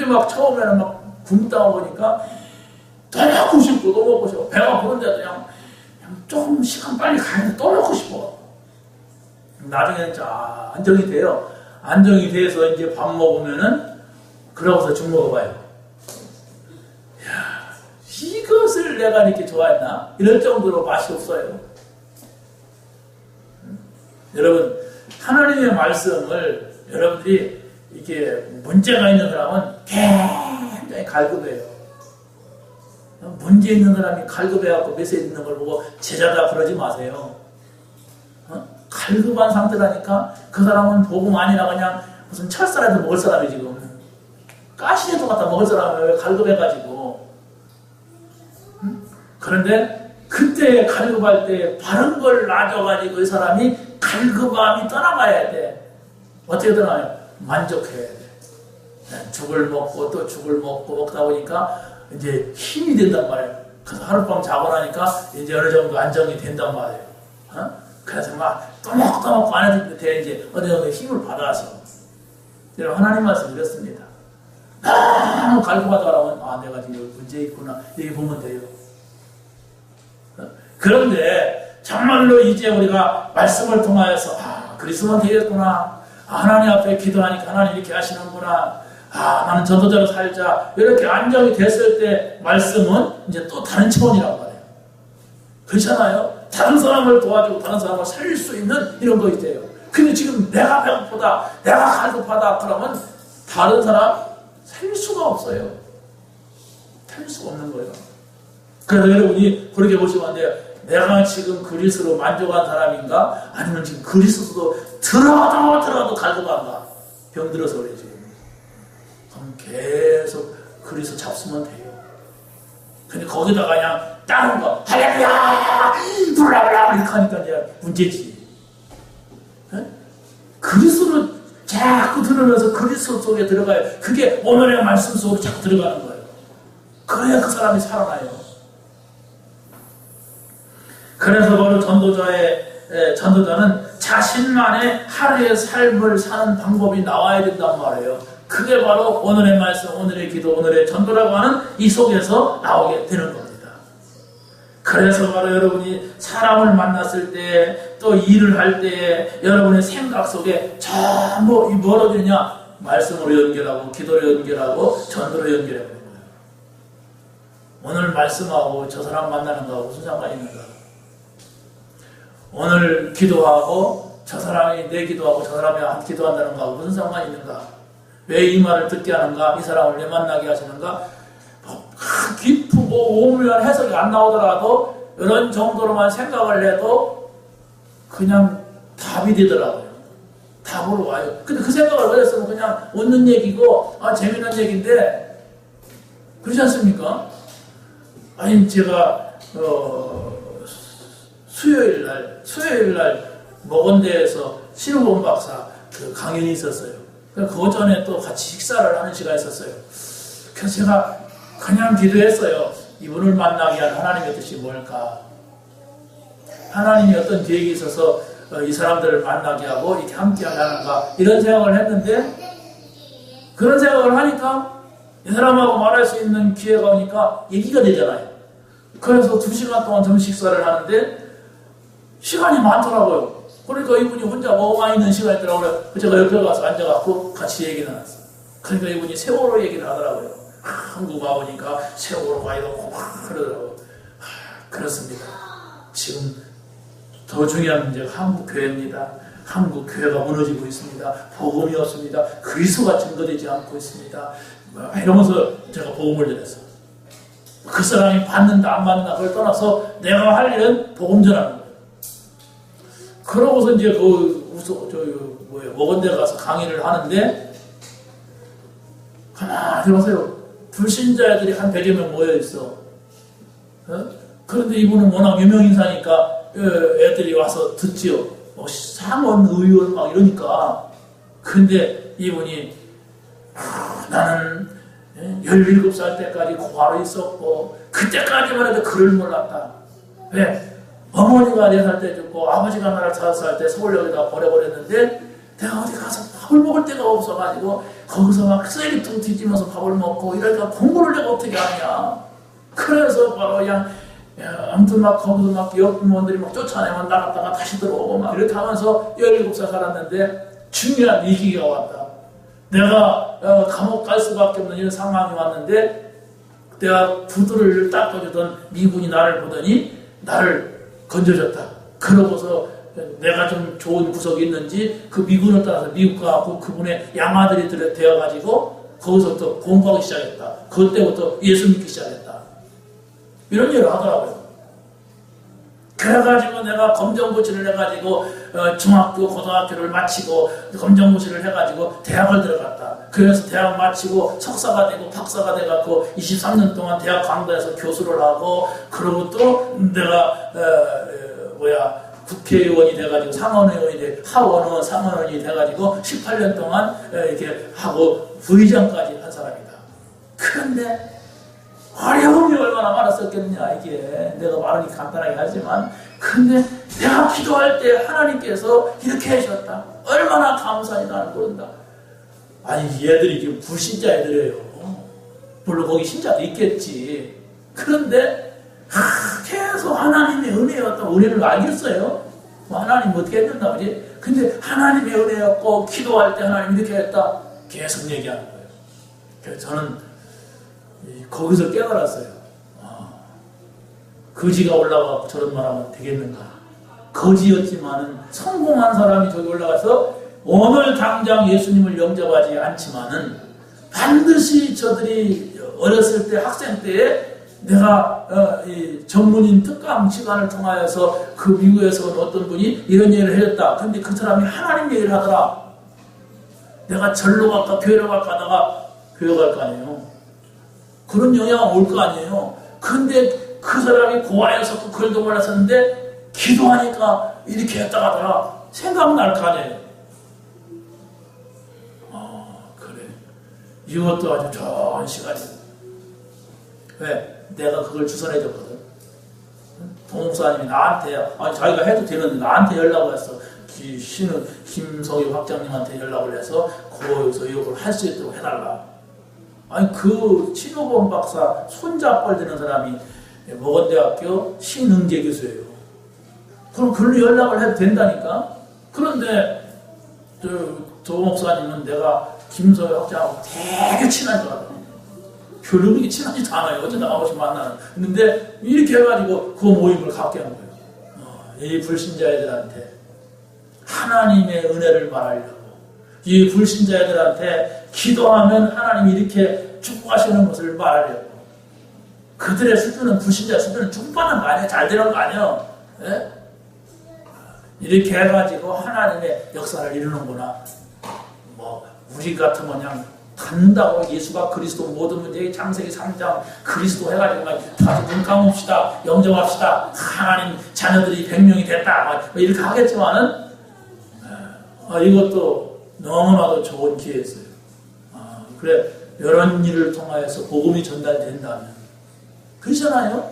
근데 막 처음에는 막 굶다 보니까 또 먹고 싶고 또 먹고 싶고 배가 부른데도 그냥 조금 시간 빨리 가는데 또 먹고 싶어. 나중에는 자 안정이 돼요. 안정이 돼서 이제 밥 먹으면은 그러고서 죽 먹어봐요. 야, 이것을 내가 이렇게 좋아했나? 이럴 정도로 맛이 없어요. 여러분, 하나님의 말씀을 여러분들이 이렇게 문제가 있는 사람은 굉장히 갈급해요. 문제 있는 사람이 갈급해갖고 메시지 있는 걸 보고 제자다 그러지 마세요. 갈급한 상태라니까 그 사람은 복음 아니라 그냥 무슨 철사라도 먹을 사람이 지금 가시에도 갖다 먹을 사람이 왜 갈급해가지고. 그런데 그때 갈급할 때 바른 걸 놔줘가지고 이 사람이 갈급함이 떠나가야 돼. 어떻게 떠나요? 만족해야 돼. 죽을 먹고 또 죽을 먹고 먹다 보니까 이제 힘이 된단 말이에요. 그래서 하룻밤 자고 나니까 이제 어느 정도 안정이 된단 말이에요. 그래서 막 또 먹고 안 해도 돼. 이제 어느 정도 힘을 받아서. 여러분, 하나님 말씀 이렇습니다. 너무 갈급하다 그러면 아, 내가 지금 문제 있구나. 이렇게 보면 돼요. 그런데 정말로 이제 우리가 말씀을 통하여서 그리스도는 되겠구나. 하나님 앞에 기도하니까 하나님 이렇게 하시는구나. 나는 전도자로 살자. 이렇게 안정이 됐을 때 말씀은 이제 또 다른 차원이란 말이에요. 그렇잖아요? 다른 사람을 도와주고 다른 사람을 살릴 수 있는 이런 거 있대요. 근데 지금 내가 배고프다, 내가 갈급하다 그러면 다른 사람 살릴 수가 없어요. 살릴 수가 없는 거예요. 그래서 여러분이 그렇게 보시면 안 돼요. 내가 지금 그리스도로 만족한 사람인가? 아니면 지금 그리스도도 들어도 갈급한가? 병들어서 그래 지금. 그럼 계속 그리스도 잡수면 돼요. 근데 거기다가 그냥 다른 거 할렐루야 블라블라 이렇게 하니까 이제 문제지. 그리스도를 자꾸 들으면서 그리스도 속에 들어가요. 그게 오늘의 말씀 속으로 자꾸 들어가는 거예요. 그래야 그 사람이 살아나요. 그래서 바로 전도자는 자신만의 하루의 삶을 사는 방법이 나와야 된단 말이에요. 그게 바로 오늘의 말씀, 오늘의 기도, 오늘의 전도라고 하는 이 속에서 나오게 되는 겁니다. 그래서 바로 여러분이 사람을 만났을 때, 또 일을 할 때, 여러분의 생각 속에 전부 뭐로 되냐? 말씀으로 연결하고, 기도로 연결하고, 전도로 연결하는 거예요. 오늘 말씀하고 저 사람 만나는 거하고 무슨 상관이 있는가? 오늘 기도하고 저 사람이 내 기도하고 저 사람이 기도한다는 거하고 무슨 상관이 있는가? 왜 이 말을 듣게 하는가? 이 사람을 왜 만나게 하시는가? 깊고 오묘한 해석이 안 나오더라도 이런 정도로만 생각을 해도 그냥 답이 되더라고요. 답으로 와요. 근데 그 생각을 했으면 그냥 웃는 얘기고 재밌는 얘기인데 그렇지 않습니까? 아니 제가 수요일 날 목원대에서 신우범 박사 그 강연이 있었어요. 그 전에 또 같이 식사를 하는 시간이 있었어요. 그래서 제가 그냥 기도했어요. 이분을 만나게 한 하나님의 뜻이 뭘까? 하나님이 어떤 계획이 있어서 이 사람들을 만나게 하고 이렇게 함께 하려는가? 이런 생각을 했는데 그런 생각을 하니까 이 사람하고 말할 수 있는 기회가 오니까 얘기가 되잖아요. 그래서 2시간 동안 점심 식사를 하는데 시간이 많더라고요. 그러니까 이분이 혼자 먹어만 있는 시간이 있더라고요. 제가 옆에 가서 앉아갖고 같이 얘기를 나눴어요. 그러니까 이분이 세월호 얘기를 하더라고요. 한국 와보니까 세월호가 이렇고 막 그러더라고요. 그렇습니다. 지금 더 중요한 문제가 한국 교회입니다. 한국 교회가 무너지고 있습니다. 복음이 없습니다. 그리스도가 증거되지 않고 있습니다. 이러면서 제가 복음을 전했어요. 그 사람이 받는다 안 받는다 그걸 떠나서 내가 할 일은 복음 전하는 거예요. 그러고서 이제 목원대 가서 강의를 하는데 가만히 보세요. 불신자들이 한 100여 명 모여 있어. 그런데 이분은 워낙 유명인사니까 애들이 와서 듣지요. 상원 의원 막 이러니까. 근데 이분이 나는 17살 때까지 고아로 있었고 그때까지만 해도 글을 몰랐다. 왜? 어머니가 4살 때 죽고 아버지가 나를 5살 때 서울역에다 보내버렸는데 내가 어디 가서 밥을 먹을 데가 없어가지고 거기서 막 쓰레기통 뒤지면서 밥을 먹고 이러니까 공부를 내가 어떻게 하냐. 그래서 바로 그냥 아무튼 막 거기서 막 여부모들이 막 쫓아내면 나갔다가 다시 들어오고 막 이렇게 하면서 17살 살았는데 중요한 위기가 왔다. 내가 감옥 갈 수밖에 없는 이런 상황이 왔는데 내가 구두를 닦아주던 미군이 나를 보더니 나를 건져줬다. 그러고서 내가 좀 좋은 구석이 있는지 그 미군을 따라서 미국 가고 그분의 양아들이 되어가지고 거기서부터 공부하기 시작했다. 그때부터 예수 믿기 시작했다. 이런 얘기를 하더라고요. 그래가지고 내가 검정고시를 해가지고 중학교, 고등학교를 마치고 검정고시를 해가지고 대학을 들어갔다. 그래서 대학 마치고 석사가 되고 박사가 돼갖고 23년 동안 대학 강단에서 교수를 하고 그러고 또 내가 국회의원이 돼가지고 상원의원이 돼 하원의원, 상원의원이 돼가지고 18년 동안 이렇게 하고 부의장까지 한 사람이다. 그런데 어려움이 얼마나 많았었겠느냐 이게 내가 말하기 간단하게 하지만 근데 내가 기도할 때 하나님께서 이렇게 해주셨다. 얼마나 감사히 나는 모른다. 아니 얘들이 지금 불신자 애들이에요. 물론 거기 신자도 있겠지. 그런데 계속 하나님의 은혜였다. 우리를 알겠어요. 뭐 하나님 어떻게 했는다 그지? 근데 하나님의 은혜였고 기도할 때 하나님 이렇게 했다. 계속 얘기하는 거예요. 그래서 저는 거기서 깨달았어요. 거지가 올라가고 저런 말하면 되겠는가. 거지였지만은 성공한 사람이 저기 올라가서 오늘 당장 예수님을 영접하지 않지만은 반드시 저들이 어렸을 때 학생 때에 내가 전문인 특강 시간을 통하여서 그 미국에서 온 어떤 분이 이런 얘기를 해줬다. 근데 그 사람이 하나님 얘기를 하더라. 내가 절로 갈까 교회로 갈까 하다가 교회 갈 거 아니에요. 그런 영향이 올 거 아니에요. 근데 그 사람이 고아에서 그 글도 몰랐었는데 기도하니까 이렇게 했다 하더라. 생각날 거 아니에요. 그래. 이것도 아주 좋은 시간이에요. 왜? 내가 그걸 주선해 줬거든. 동목사님이 나한테, 자기가 해도 되는데 나한테 연락을 했어. 김성희 학장님한테 연락을 해서 거기서 이걸 할 수 있도록 해달라. 아니 그 신호범 박사 손잡벌 되는 사람이 모건대학교 신흥재 교수예요. 그럼 글로 연락을 해도 된다니까. 그런데 도 목사님은 내가 김성희 학장하고 되게 친한 줄 알아. 별로 그렇게 친하지도 않아요. 어쩌다 한 번씩 만나는. 근데 이렇게 해가지고 그 모임을 갖게 한 거예요. 이 불신자애들한테 하나님의 은혜를 말하려고. 이 불신자애들한테 기도하면 하나님이 이렇게 축복하시는 것을 말하려고. 그들의 수준은 불신자 수준은 축복받는 거 아니에요. 잘 되는 거 아니에요. 네? 이렇게 해가지고 하나님의 역사를 이루는구나. 뭐 우리 같으면 그냥 간다고 예수가 그리스도 모든 문제의 창세기 3장 그리스도 해가지고 다시 눈 감읍시다 영접합시다 하나님 자녀들이 100명이 됐다 이렇게 하겠지만은 이것도 너무나도 좋은 기회였어요. 그래 이런 일을 통하여서 복음이 전달된다면 그렇잖아요.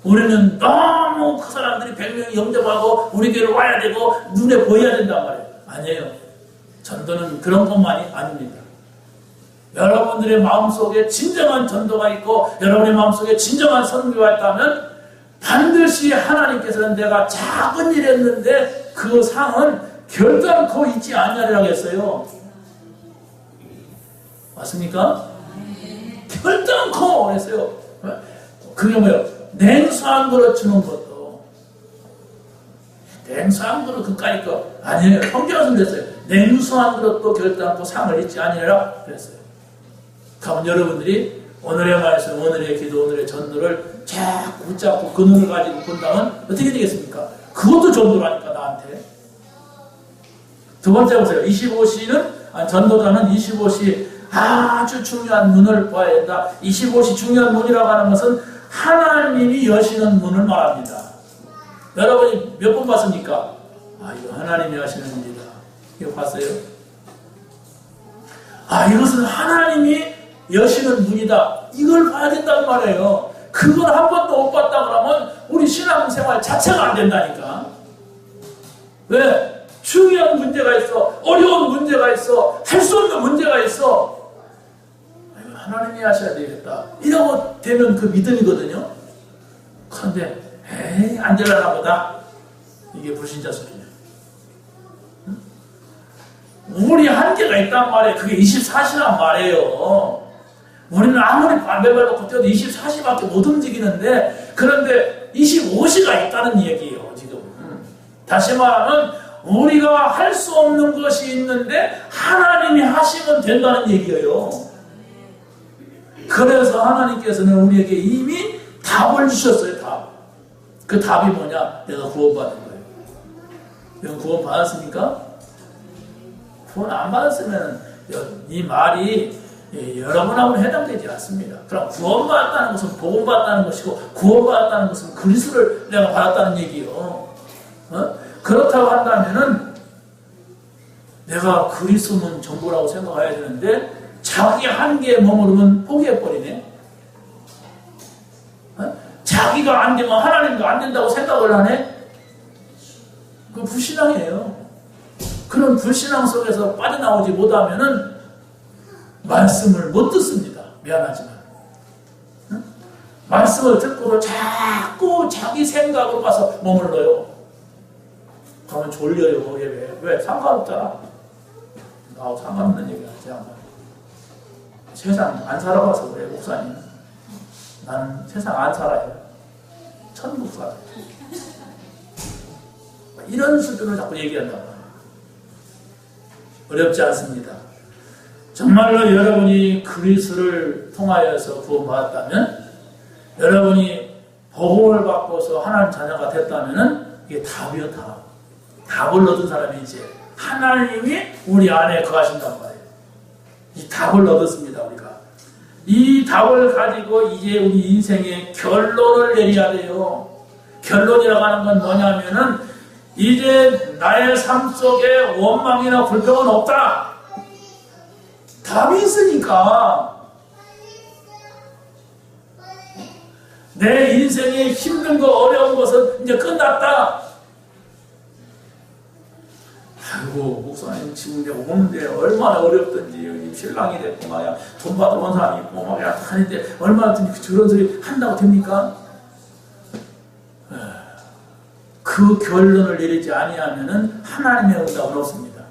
우리는 너무 그 사람들이 100명이 영접하고 우리 교회로 와야 되고 눈에 보여야 된단 말이에요. 아니에요. 전도는 그런 것만이 아닙니다. 여러분들의 마음속에 진정한 전도가 있고 여러분의 마음속에 진정한 선교가 있다면 반드시 하나님께서는 내가 작은 일 했는데 그 상은 결단코 잊지 않으리라고 했어요. 맞습니까? 결단코 했어요. 그게 뭐예요? 냉수 한 그릇 주는 것도 냉수 한 그릇 그까이 거 아니에요. 성경에서 그랬어요. 냉수 한 그릇도 결단코 상을 잊지 아니하라 그랬어요. 그러면 여러분들이 오늘의 말씀, 오늘의 기도, 오늘의 전도를 자꾸 붙잡고 그 눈을 가지고 본다면 어떻게 되겠습니까? 그것도 전도라니까 나한테. 두 번째 보세요. 25시는 전도자는 25시 아주 중요한 문을 봐야 된다. 25시 중요한 문이라고 하는 것은 하나님이 여시는 문을 말합니다. 여러분이 몇 번 봤습니까? 이거 하나님이 하시는 문이다. 이거 봤어요? 이것은 하나님이 여시는 문이다. 이걸 봐야 된다는 말이에요. 그걸 한 번도 못 봤다 그러면 우리 신앙생활 자체가 안 된다니까. 왜? 중요한 문제가 있어. 어려운 문제가 있어. 할 수 없는 문제가 있어. 하나님이 하셔야 되겠다. 이러고 되면 그 믿음이거든요. 그런데 에이 안 되려나 보다. 이게 불신자 소리예요. 우리 한계가 있단 말이에요. 그게 24시란 말이에요. 우리는 아무리 맨발 놓고 뛰어도 24시밖에 못 움직이는데, 그런데 25시가 있다는 얘기예요, 지금. 다시 말하면, 우리가 할 수 없는 것이 있는데, 하나님이 하시면 된다는 얘기예요. 그래서 하나님께서는 우리에게 이미 답을 주셨어요, 답. 그 답이 뭐냐? 내가 구원받은 거예요. 여러분 구원 받았습니까? 구원 안 받았으면 이 말이 여러분하고는 해당되지 않습니다. 그럼 구원받았다는 것은 복음받았다는 것이고, 구원받았다는 것은 그리스도를 내가 받았다는 얘기요. 그렇다고 한다면은 내가 그리스도는 전부라고 생각해야 되는데, 자기 한계에 머무르면 포기해버리네. 자기가 안 되면 하나님도 안 된다고 생각을 하네. 그 불신앙이에요. 그런 불신앙 속에서 빠져나오지 못하면은 말씀을 못 듣습니다. 미안하지만. 말씀을 듣고도 자꾸 자기 생각으로 가서 머물러요. 그러면 졸려요. 왜? 상관없잖아. 나하고 상관없는 얘기 하지 않아. 세상 안 살아봐서 그래, 목사님. 나는 세상 안 살아요. 천국 살아요. 이런 수준을 자꾸 얘기한단 말이에요. 어렵지 않습니다. 정말로 여러분이 그리스도를 통하여서 구원받았다면, 여러분이 복음을 받고서 하나님 자녀가 됐다면 이게 답이요, 답. 답을 얻은 사람이 이제 하나님이 우리 안에 거하신단 말이에요. 이 답을 얻었습니다, 우리가. 이 답을 가지고 이제 우리 인생의 결론을 내려야 돼요. 결론이라고 하는 건 뭐냐면은, 이제 나의 삶 속에 원망이나 불평은 없다. 답이 있으니까. 내 인생의 힘든 거, 어려운 것은 이제 끝났다. 아이고, 목사님 지금 내가 오는데 얼마나 어렵던지, 신랑이 됐고, 막, 돈 받으러 온 사람이 있고, 막, 하는데, 얼마나 저런 소리 한다고 됩니까? 그 결론을 내리지 아니하면은 하나님의 응답은 없습니다.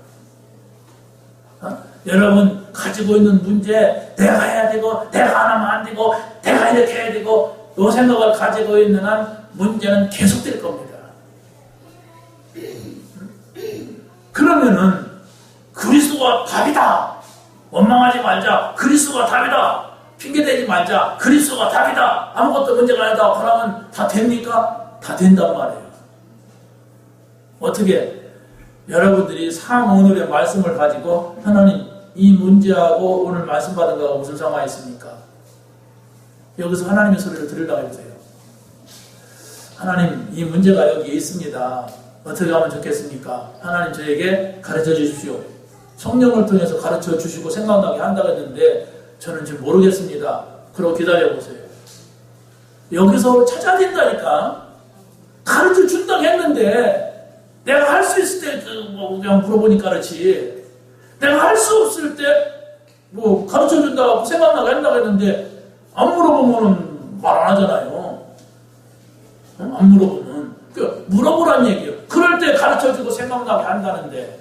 여러분, 가지고 있는 문제, 내가 해야 되고, 내가 안 하면 안 되고, 내가 이렇게 해야 되고, 이 생각을 가지고 있는 한 문제는 계속될 겁니다. 그러면은 그리스도가 답이다. 원망하지 말자. 그리스도가 답이다. 핑계대지 말자. 그리스도가 답이다. 아무것도 문제가 아니다. 그러면 다 됩니까? 다 된단 말이에요. 어떻게 여러분들이 오늘의 말씀을 가지고 하나님 이 문제하고 오늘 말씀 받은 거하고 무슨 상관이 있습니까? 여기서 하나님의 소리를 들으려고 해보세요. 하나님 이 문제가 여기에 있습니다. 어떻게 하면 좋겠습니까? 하나님 저에게 가르쳐 주십시오. 성령을 통해서 가르쳐 주시고 생각나게 한다고 했는데 저는 지금 모르겠습니다. 그러고 기다려보세요. 여기서 찾아야 된다니까. 가르쳐 준다고 했는데 내가 할 수 있을 때 그냥 물어보니까 그렇지. 내가 할 수 없을 때 가르쳐 준다고 생각나게 한다고 했는데 안 물어보면 말 안 하잖아요. 안 물어보면. 물어보란 얘기예요. 그럴 때 가르쳐주고 생각나게 한다는데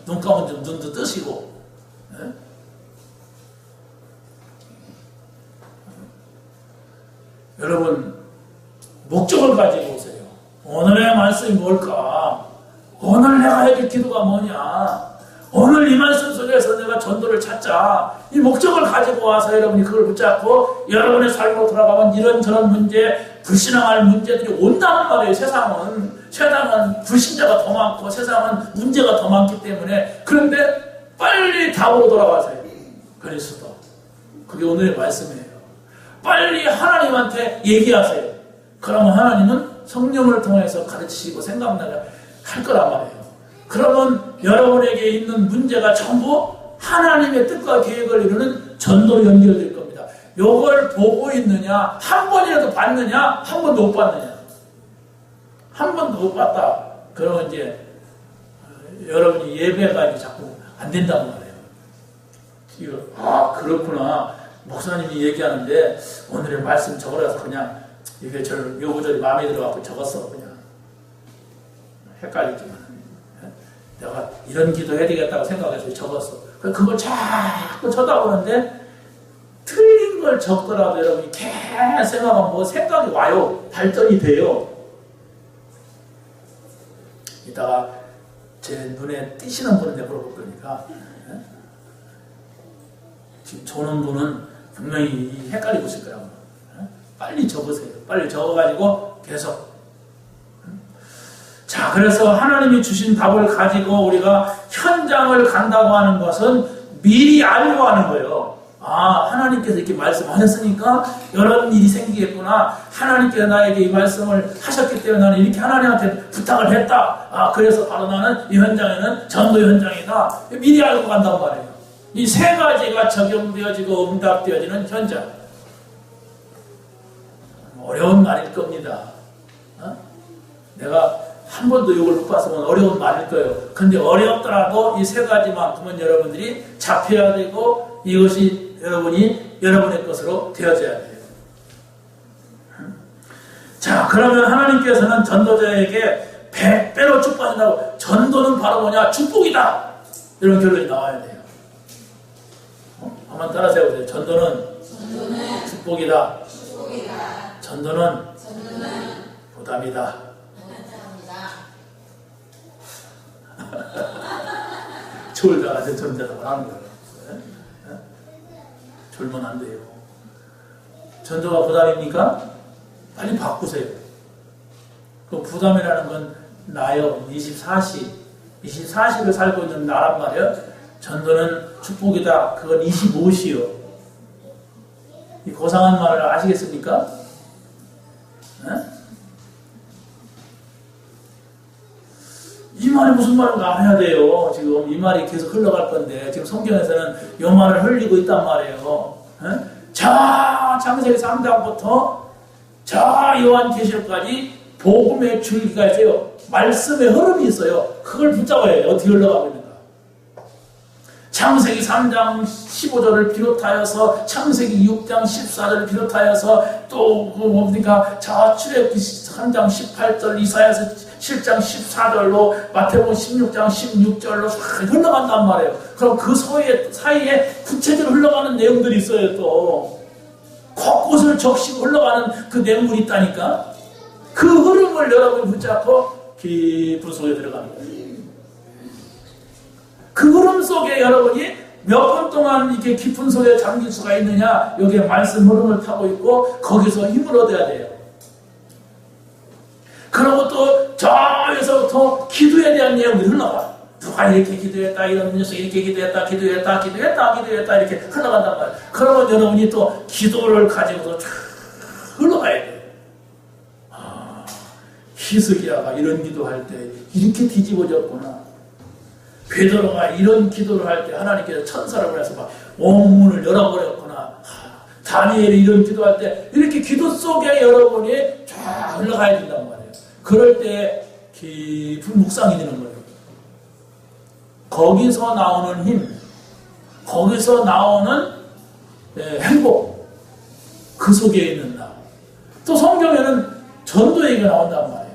눈 감은 좀 눈도 뜨시고 여러분 목적을 가지고 오세요. 오늘의 말씀이 뭘까? 오늘 내가 해야 될 기도가 뭐냐? 오늘 이 말씀 속에서 내가 전도를 찾자. 이 목적을 가지고 와서 여러분이 그걸 붙잡고 여러분의 삶으로 돌아가면 이런저런 문제, 불신앙할 문제들이 온다는 말이에요. 세상은 불신자가 더 많고 세상은 문제가 더 많기 때문에. 그런데 빨리 답으로 돌아가세요. 그리스도. 그게 오늘의 말씀이에요. 빨리 하나님한테 얘기하세요. 그러면 하나님은 성령을 통해서 가르치시고 생각나게 할 거란 말이에요. 그러면 여러분에게 있는 문제가 전부 하나님의 뜻과 계획을 이루는 전도로 연결될 겁니다. 요걸 보고 있느냐, 한 번이라도 봤느냐, 한 번도 못 봤느냐. 한 번도 못 봤다. 그러면 이제 여러분이 예배가 이제 자꾸 안 된단 말이에요. 이거, 그렇구나. 목사님이 얘기하는데 오늘의 말씀 적으라서 그냥 이게 요 구절이 마음에 들어갖고 적었어. 그냥 헷갈리지만 내가 이런 기도 해야 되겠다고 생각해서 적었어. 그걸 자꾸 쳐다보는데 틀린 걸 적더라도 여러분이 계속 생각하면 뭐 생각이 와요. 발전이 돼요. 이따가 제 눈에 띄시는 분한테 물어볼 거니까 지금 조는 분은 분명히 헷갈리고 있을 거라고. 빨리 적으세요. 빨리 적어가지고 계속. 자, 그래서 하나님이 주신 답을 가지고 우리가 현장을 간다고 하는 것은 미리 알고 하는 거예요. 하나님께서 이렇게 말씀하셨으니까 이런 일이 생기겠구나. 하나님께서 나에게 이 말씀을 하셨기 때문에 나는 이렇게 하나님한테 부탁을 했다. 그래서 바로 나는 이 현장에는 전도 현장이다. 미리 알고 간단 말이에요. 이 세 가지가 적용되어지고 응답되어지는 현장. 어려운 말일 겁니다. 내가 한 번도 이걸 못 봤으면 어려운 말일 거예요. 근데 어렵더라도 이 세 가지만큼은 여러분들이 잡혀야 되고 이것이 여러분의 것으로 되어져야 돼요. 자, 그러면 하나님께서는 전도자에게 100배로 축복한다고. 전도는 바로 뭐냐? 축복이다. 이런 결론이 나와야 돼요. 한번 따라 세워보세요. 전도는 축복이다. 전도는 부담이다. 졸다가 전자라고 하는 거예요. 졸면 안 돼요. 전도가 부담입니까? 빨리 바꾸세요. 그 부담이라는 건 나요. 24시를 살고 있는 나란 말이에요. 전도는 축복이다. 그건 25시요. 이 고상한 말을 아시겠습니까? 이 말이 무슨 말인가 알아야 돼요. 지금 이 말이 계속 흘러갈 건데 지금 성경에서는 이 말을 흘리고 있단 말이에요. 자, 창세기 3장부터 자, 요한계시록까지 복음의 줄기가 있어요. 말씀의 흐름이 있어요. 그걸 붙잡아야 해요. 어떻게 흘러가고 있는가. 창세기 3장 15절을 비롯하여서 창세기 6장 14절을 비롯하여서 또 뭡니까? 자, 출애굽기 3장 18절, 이사야서 7장 14절로 마태복음 16장 16절로 흘러간단 말이에요. 그럼 그 사이에 구체적으로 흘러가는 내용들이 있어요. 또 곳곳을 적시고 흘러가는 그 내용물이 있다니까. 그 흐름을 여러분이 붙잡고 깊은 속에 들어가는 거예요. 그 흐름 속에 여러분이 몇 분 동안 이렇게 깊은 속에 잠길 수가 있느냐. 여기에 말씀 흐름을 타고 있고 거기서 힘을 얻어야 돼요. 그리고 또 저에서부터 기도에 대한 내용들이 흘러가. 누가 이렇게 기도했다, 이런 녀석이 이렇게 기도했다 이렇게 흘러간단 말이에요. 그러면 여러분이 또 기도를 가지고서 쫙 흘러가야 돼요. 히스기야가 이런 기도할 때 이렇게 뒤집어졌구나. 베드로가 이런 기도를 할 때 하나님께서 천사를 보내서 막 옥문을 열어버렸구나. 다니엘이 이런 기도할 때 이렇게 기도 속에 여러분이 쫙 흘러가야 된단 말이에요. 그럴 때 깊은 묵상이 되는 거예요. 거기서 나오는 힘, 거기서 나오는 행복, 그 속에 있는 나. 또 성경에는 전도 얘기가 나온단 말이에요.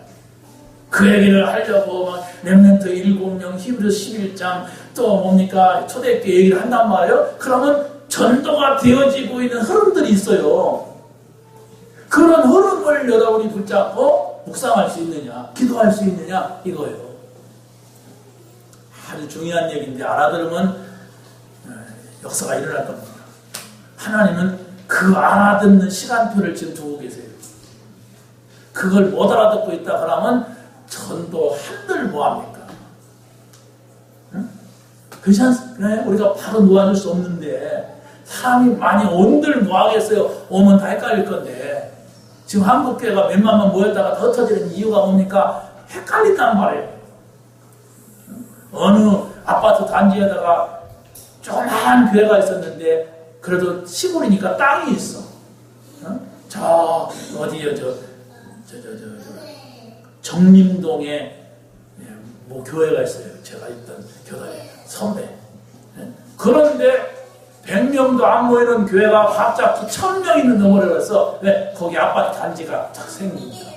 그 얘기를 하려고 막 렘넌트 7명, 히브리서 11장 또 뭡니까 초대교회 얘기를 한단 말이에요. 그러면 전도가 되어지고 있는 흐름들이 있어요. 그런 흐름을 여러분이 붙잡고 묵상할 수 있느냐, 기도할 수 있느냐 이거예요. 아주 중요한 얘기인데 알아들으면 역사가 일어날 겁니다. 하나님은 그 알아듣는 시간표를 지금 두고 계세요. 그걸 못 알아듣고 있다 그러면 전도 한들 뭐합니까? 응? 그렇지 않습니까? 우리가 바로 놓아줄 수 없는데 사람이 많이 온들 뭐하겠어요? 오면 다 헷갈릴 건데 지금 한국교회가 몇만만 모였다가 더 터지는 이유가 뭡니까? 헷갈린단 말이에요. 어느 아파트 단지에다가 조그마한 교회가 있었는데 그래도 시골이니까 땅이 있어. 저 어디요? 정림동에 뭐 교회가 있어요. 제가 있던 교단에 선배. 그런데 100명도 안 모이는 교회가 갑자기 1000명이 넘어버려서 왜? 거기 아파트 단지가 딱 생깁니다.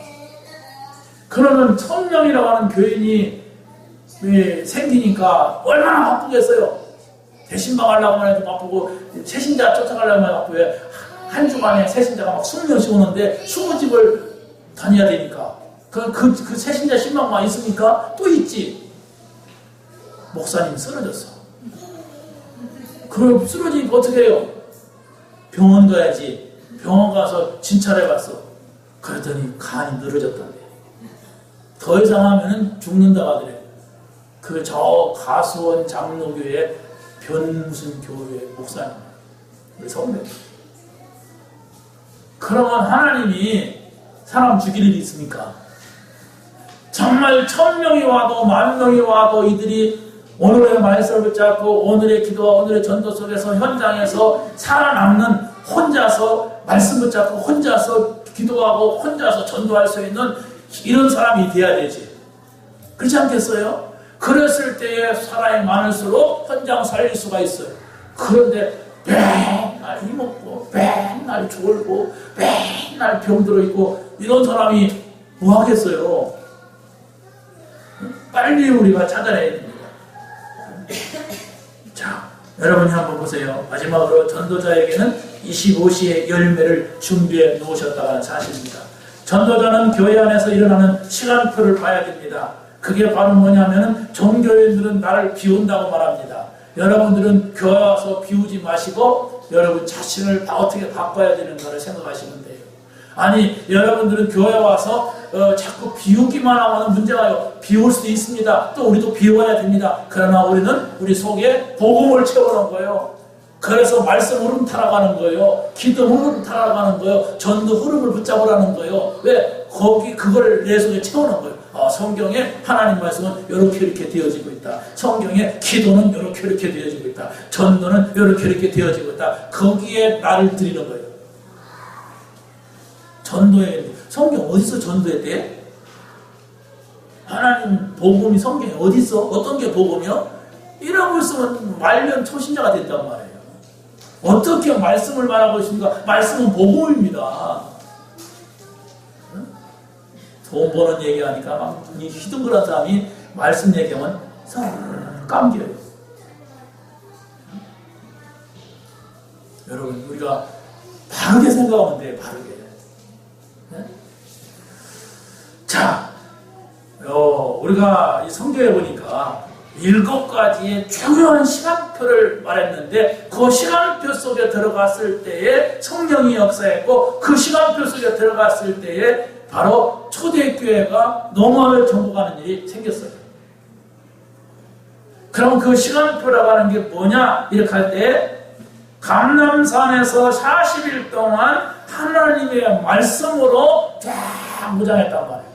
그러면 1000명이라고 하는 교인이 생기니까 얼마나 바쁘겠어요. 대신방 하려고 해도 바쁘고 새신자 쫓아가려고 해도 바쁘고 한 주간에 새신자가 막 20명씩 오는데 20집을 다녀야 되니까 그 새신자 10명만 있으니까 또 있지. 목사님 쓰러졌어. 그럼 쓰러지니까 어떻게 해요? 병원 가야지. 병원 가서 진찰해 봤어. 그랬더니 간이 늘어졌다네. 더 이상 하면은 죽는다고 하더래. 저 가수원 장로교회 무슨 교회 목사님, 우리 선배. 그러면 하나님이 사람 죽일 일이 있습니까? 정말 1000명이 와도 10,000명이 와도 이들이 오늘의 말씀을 붙잡고 오늘의 기도와 오늘의 전도 속에서 현장에서 살아남는 혼자서 말씀 붙잡고 혼자서 기도하고 혼자서 전도할 수 있는 이런 사람이 돼야 되지. 그렇지 않겠어요? 그랬을 때에 사람이 많을수록 현장 살릴 수가 있어요. 그런데 맨날 힘없고 맨날 졸고 맨날 병들어 있고 이런 사람이 뭐 하겠어요? 빨리 우리가 찾아내야 됩니다. 자, 여러분이 한번 보세요. 마지막으로 전도자에게는 25시의 열매를 준비해 놓으셨다는 하는 사실입니다. 전도자는 교회 안에서 일어나는 시간표를 봐야 됩니다. 그게 바로 뭐냐면은 종교인들은 나를 비운다고 말합니다. 여러분들은 교회 와서 비우지 마시고 여러분 자신을 어떻게 바꿔야 되는가를 생각하시면 돼요. 아니 여러분들은 교회 와서 자꾸 비우기만 하면 문제가요. 비울 수도 있습니다. 또 우리도 비워야 됩니다. 그러나 우리는 우리 속에 복음을 채우는 거예요. 그래서 말씀 흐름 타러가는 거예요. 기도 흐름 타러가는 거예요. 전도 흐름을 붙잡으라는 거예요. 왜? 그걸 내 속에 채우는 거예요. 성경에 하나님 말씀은 이렇게 되어지고 있다. 성경에 기도는 이렇게 되어지고 있다. 전도는 이렇게 되어지고 있다. 거기에 나를 드리는 거예요. 전도에 성경 어디서 전도했대? 하나님 복음이 성경에 어디 있어? 어떤 게 복음이요? 이라고 있으면 말년 초신자가 된단 말이에요. 어떻게 말씀을 말하고 있습니까? 말씀은 복음입니다. 돈 버는 얘기하니까 막 휘둥그런 사람이 말씀 얘기하면 감겨요. 여러분 우리가 바르게 생각하면 돼요. 바르게. 네? 자, 우리가 이 성경에 보니까 7가지의 중요한 시간표를 말했는데 그 시간표 속에 들어갔을 때에 성령이 역사했고 그 시간표 속에 들어갔을 때에 바로 초대교회가 노마을 정복하는 일이 생겼어요. 그럼 그 시간표라고 하는 게 뭐냐? 이렇게 할 때 감람산에서 40일 동안 하나님의 말씀으로 쫙 무장했단 말이에요.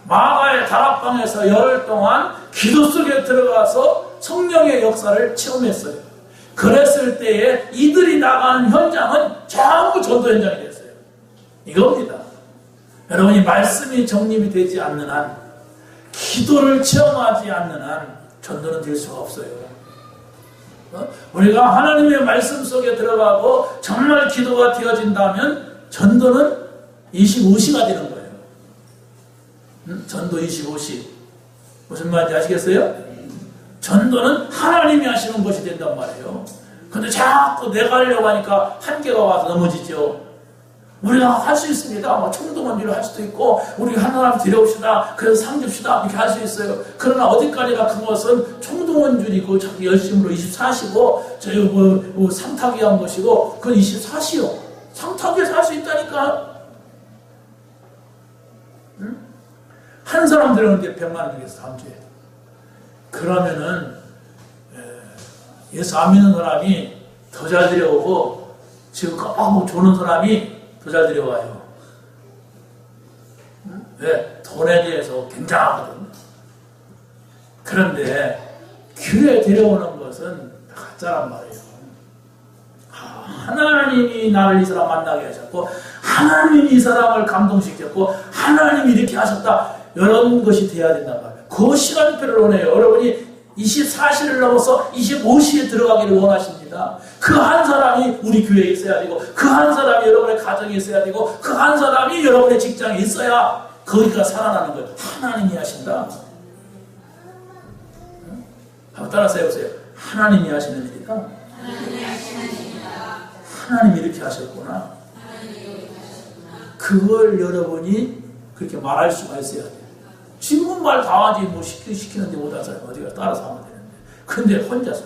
마가의 다락방에서 열흘 동안 기도 속에 들어가서 성령의 역사를 체험했어요. 그랬을 때에 이들이 나가는 현장은 전부 전도 현장이 됐어요. 이겁니다. 여러분이 말씀이 정립이 되지 않는 한, 기도를 체험하지 않는 한 전도는 될 수가 없어요. 우리가 하나님의 말씀 속에 들어가고 정말 기도가 되어진다면 전도는 25시가 되는 거예요. 전도 25시. 무슨 말인지 아시겠어요? 전도는 하나님이 하시는 것이 된단 말이에요. 근데 자꾸 내가 하려고 하니까 한계가 와서 넘어지죠. 우리가 할 수 있습니다. 총동원주를 할 수도 있고, 우리 하나님 데려옵시다. 그래서 상줍시다. 이렇게 할 수 있어요. 그러나 어디까지나 그것은 총동원주이고, 자기 열심으로 24시고, 저희 상타기 한 것이고, 그건 24시요. 상타기에서 할 수 있다니까. 응? 한 사람 들었는데 100만 원 주겠어, 다음 주에. 그러면은, 예수 안 믿는 사람이 더 잘 데려오고, 지금 꼭 조는 사람이 더 잘 데려와요. 왜? 돈에 대해서 굉장하거든. 그런데 교회에 데려오는 것은 가짜란 말이에요. 하나님이 나를 이 사람 만나게 하셨고, 하나님이 이 사람을 감동시켰고, 하나님이 이렇게 하셨다. 이런 것이 돼야 된단 말이에요. 그 시간표를 원해요. 여러분이 24시를 넘어서 25시에 들어가기를 원하십니다. 그 한 사람이 우리 교회에 있어야 되고, 그 한 사람이 여러분의 가정에 있어야 되고, 그 한 사람이 여러분의 직장에 있어야 거기가 살아나는 거예요. 하나님이 하신다. 한번 따라서 해보세요. 하나님이 하시는 일이다. 하나님이 이렇게 하셨구나. 그걸 여러분이 그렇게 말할 수가 있어야 돼요. 지금 말 다 하지, 뭐 시키는데 못한 사람이 어디가 따라서 하면 되는데. 근데 혼자서,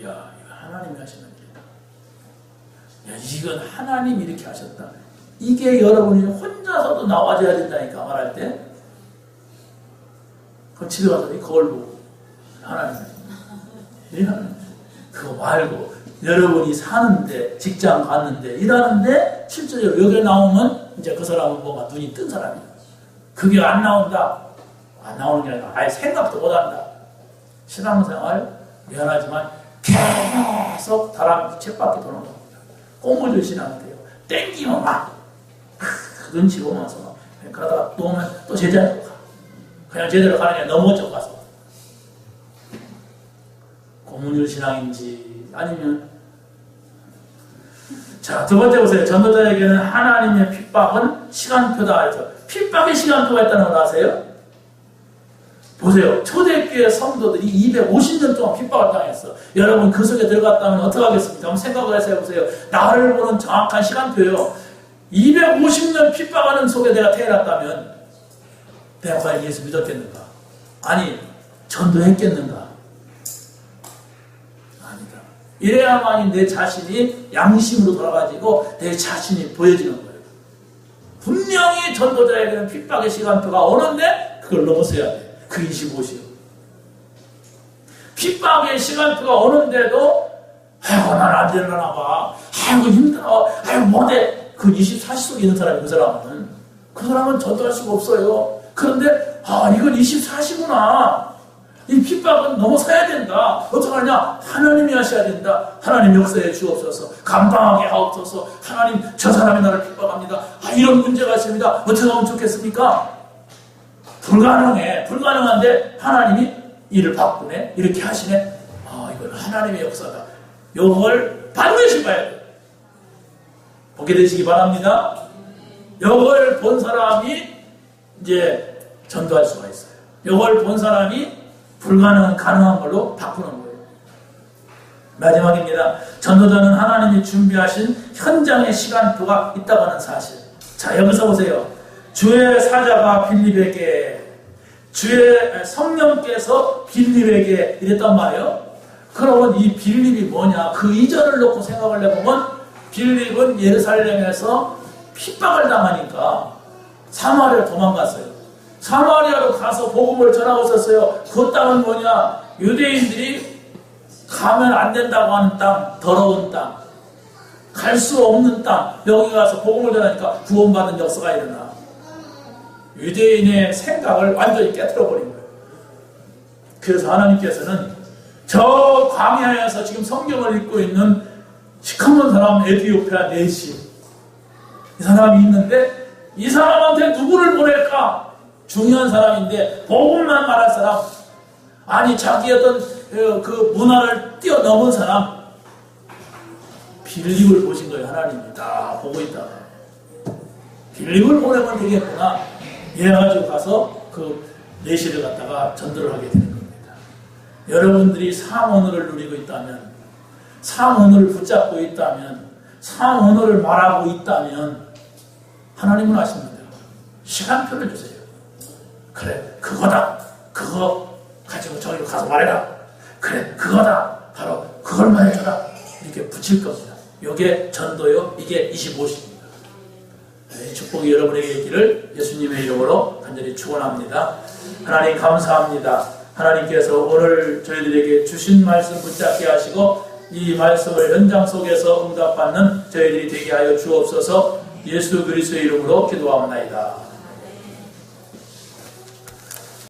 야, 이거 하나님이 하시는 일이다. 야, 이건 하나님이 이렇게 하셨다. 이게 여러분이 혼자서도 나와줘야 된다니까, 말할 때. 그럼 집에 가서 거울 보고, 하나님 하신다. 그거 말고, 여러분이 사는데, 직장 갔는데, 일하는데, 실제로 여기 나오면, 이제 그 사람은 뭐가 눈이 뜬 사람이에요. 그게 안 나온다. 안 나오는 게 아니라 아예 생각도 못한다. 신앙생활 미안하지만 계속 다람쥐 쳇바퀴 도는 겁니다. 꼬물들 신앙돼요. 땡기면 막 눈치 보면서 막 그러다가 또 오면 또 제자리로 가. 그냥 제대로 가는 게 너무 어쩌고 가서 고문율 신앙인지 아니면 자, 두 번째 보세요. 전도자에게는 하나님의 핍박은 시간표다 해서 핍박의 시간표가 있다는 걸 아세요? 보세요. 초대교회 성도들이 250년 동안 핍박을 당했어. 여러분 그 속에 들어갔다면 어떻게 하겠습니까? 한번 생각을 해서 해보세요. 나를 보는 정확한 시간표요. 250년 핍박하는 속에 내가 태어났다면 내가 과연 예수 믿었겠는가? 아니, 전도했겠는가? 아니다. 이래야만이 내 자신이 양심으로 돌아가지고 내 자신이 보여지는 거예요. 분명히 전도자에게는 핍박의 시간표가 오는데 그걸 넘어서야 돼. 그 25시요. 핍박의 시간표가 오는데도 아이고 난 안 되려나 봐. 아이고 힘들어. 아이고 못해. 그 24시 속에 있는 사람이 그 사람은 전도할 수가 없어요. 그런데 이건 24시구나. 이 핍박은 넘어서야 된다. 어떡하냐? 하나님이 하셔야 된다. 하나님 역사에 주옵소서. 감당하게 하옵소서. 하나님 저 사람이 나를 핍박합니다. 이런 문제가 있습니다. 어떻게 하면 좋겠습니까? 불가능해. 불가능한데 하나님이 일을 바꾸네. 이렇게 하시네. 이건 하나님의 역사다. 이걸 반드시 봐야 돼요. 보게 되시기 바랍니다. 이걸 본 사람이 이제 전도할 수가 있어요. 이걸 본 사람이 불가능한 가능한 걸로 바꾸는 거예요. 마지막입니다. 전도자는 하나님이 준비하신 현장의 시간표가 있다고 하는 사실. 자, 여기서 보세요. 주의 사자가 빌립에게, 주의 성령께서 빌립에게 이랬단 말이에요. 그러면 이 빌립이 뭐냐? 그 이전을 놓고 생각을 해보면 빌립은 예루살렘에서 핍박을 당하니까 사마리아로 도망갔어요. 사마리아로 가서 복음을 전하고 있었어요. 그 땅은 뭐냐? 유대인들이 가면 안 된다고 하는 땅, 더러운 땅, 갈 수 없는 땅, 여기 가서 복음을 전하니까 구원받은 역사가 일어나. 유대인의 생각을 완전히 깨트려버린 거예요. 그래서 하나님께서는 저 광야에서 지금 성경을 읽고 있는 시커먼 사람 에티오피아 내시, 이 사람이 있는데 이 사람한테 누구를 보낼까? 중요한 사람인데 복음만 말할 사람, 아니 자기 어떤 그 문화를 뛰어넘은 사람, 빌립을 보신 거예요. 하나님이 다 보고 있다가 빌립을 보내면 되겠구나. 이래가지고 가서 그 내시를 갖다가 전도를 하게 되는 겁니다. 여러분들이 상언어를 누리고 있다면, 상언어를 붙잡고 있다면, 상언어를 말하고 있다면 하나님은 아십니다. 시간표를 주세요. 그래, 그거다. 그거 가지고 저기로 가서 말해라. 그래, 그거다. 바로 그걸만 해줘라. 이렇게 붙일 겁니다. 이게 전도요. 이게 25시입니다. 축복이 여러분에게 있기를 예수님의 이름으로 간절히 축원합니다. 하나님 감사합니다. 하나님께서 오늘 저희들에게 주신 말씀 붙잡게 하시고 이 말씀을 현장 속에서 응답받는 저희들이 되게 하여 주옵소서. 예수 그리스도의 이름으로 기도하옵나이다.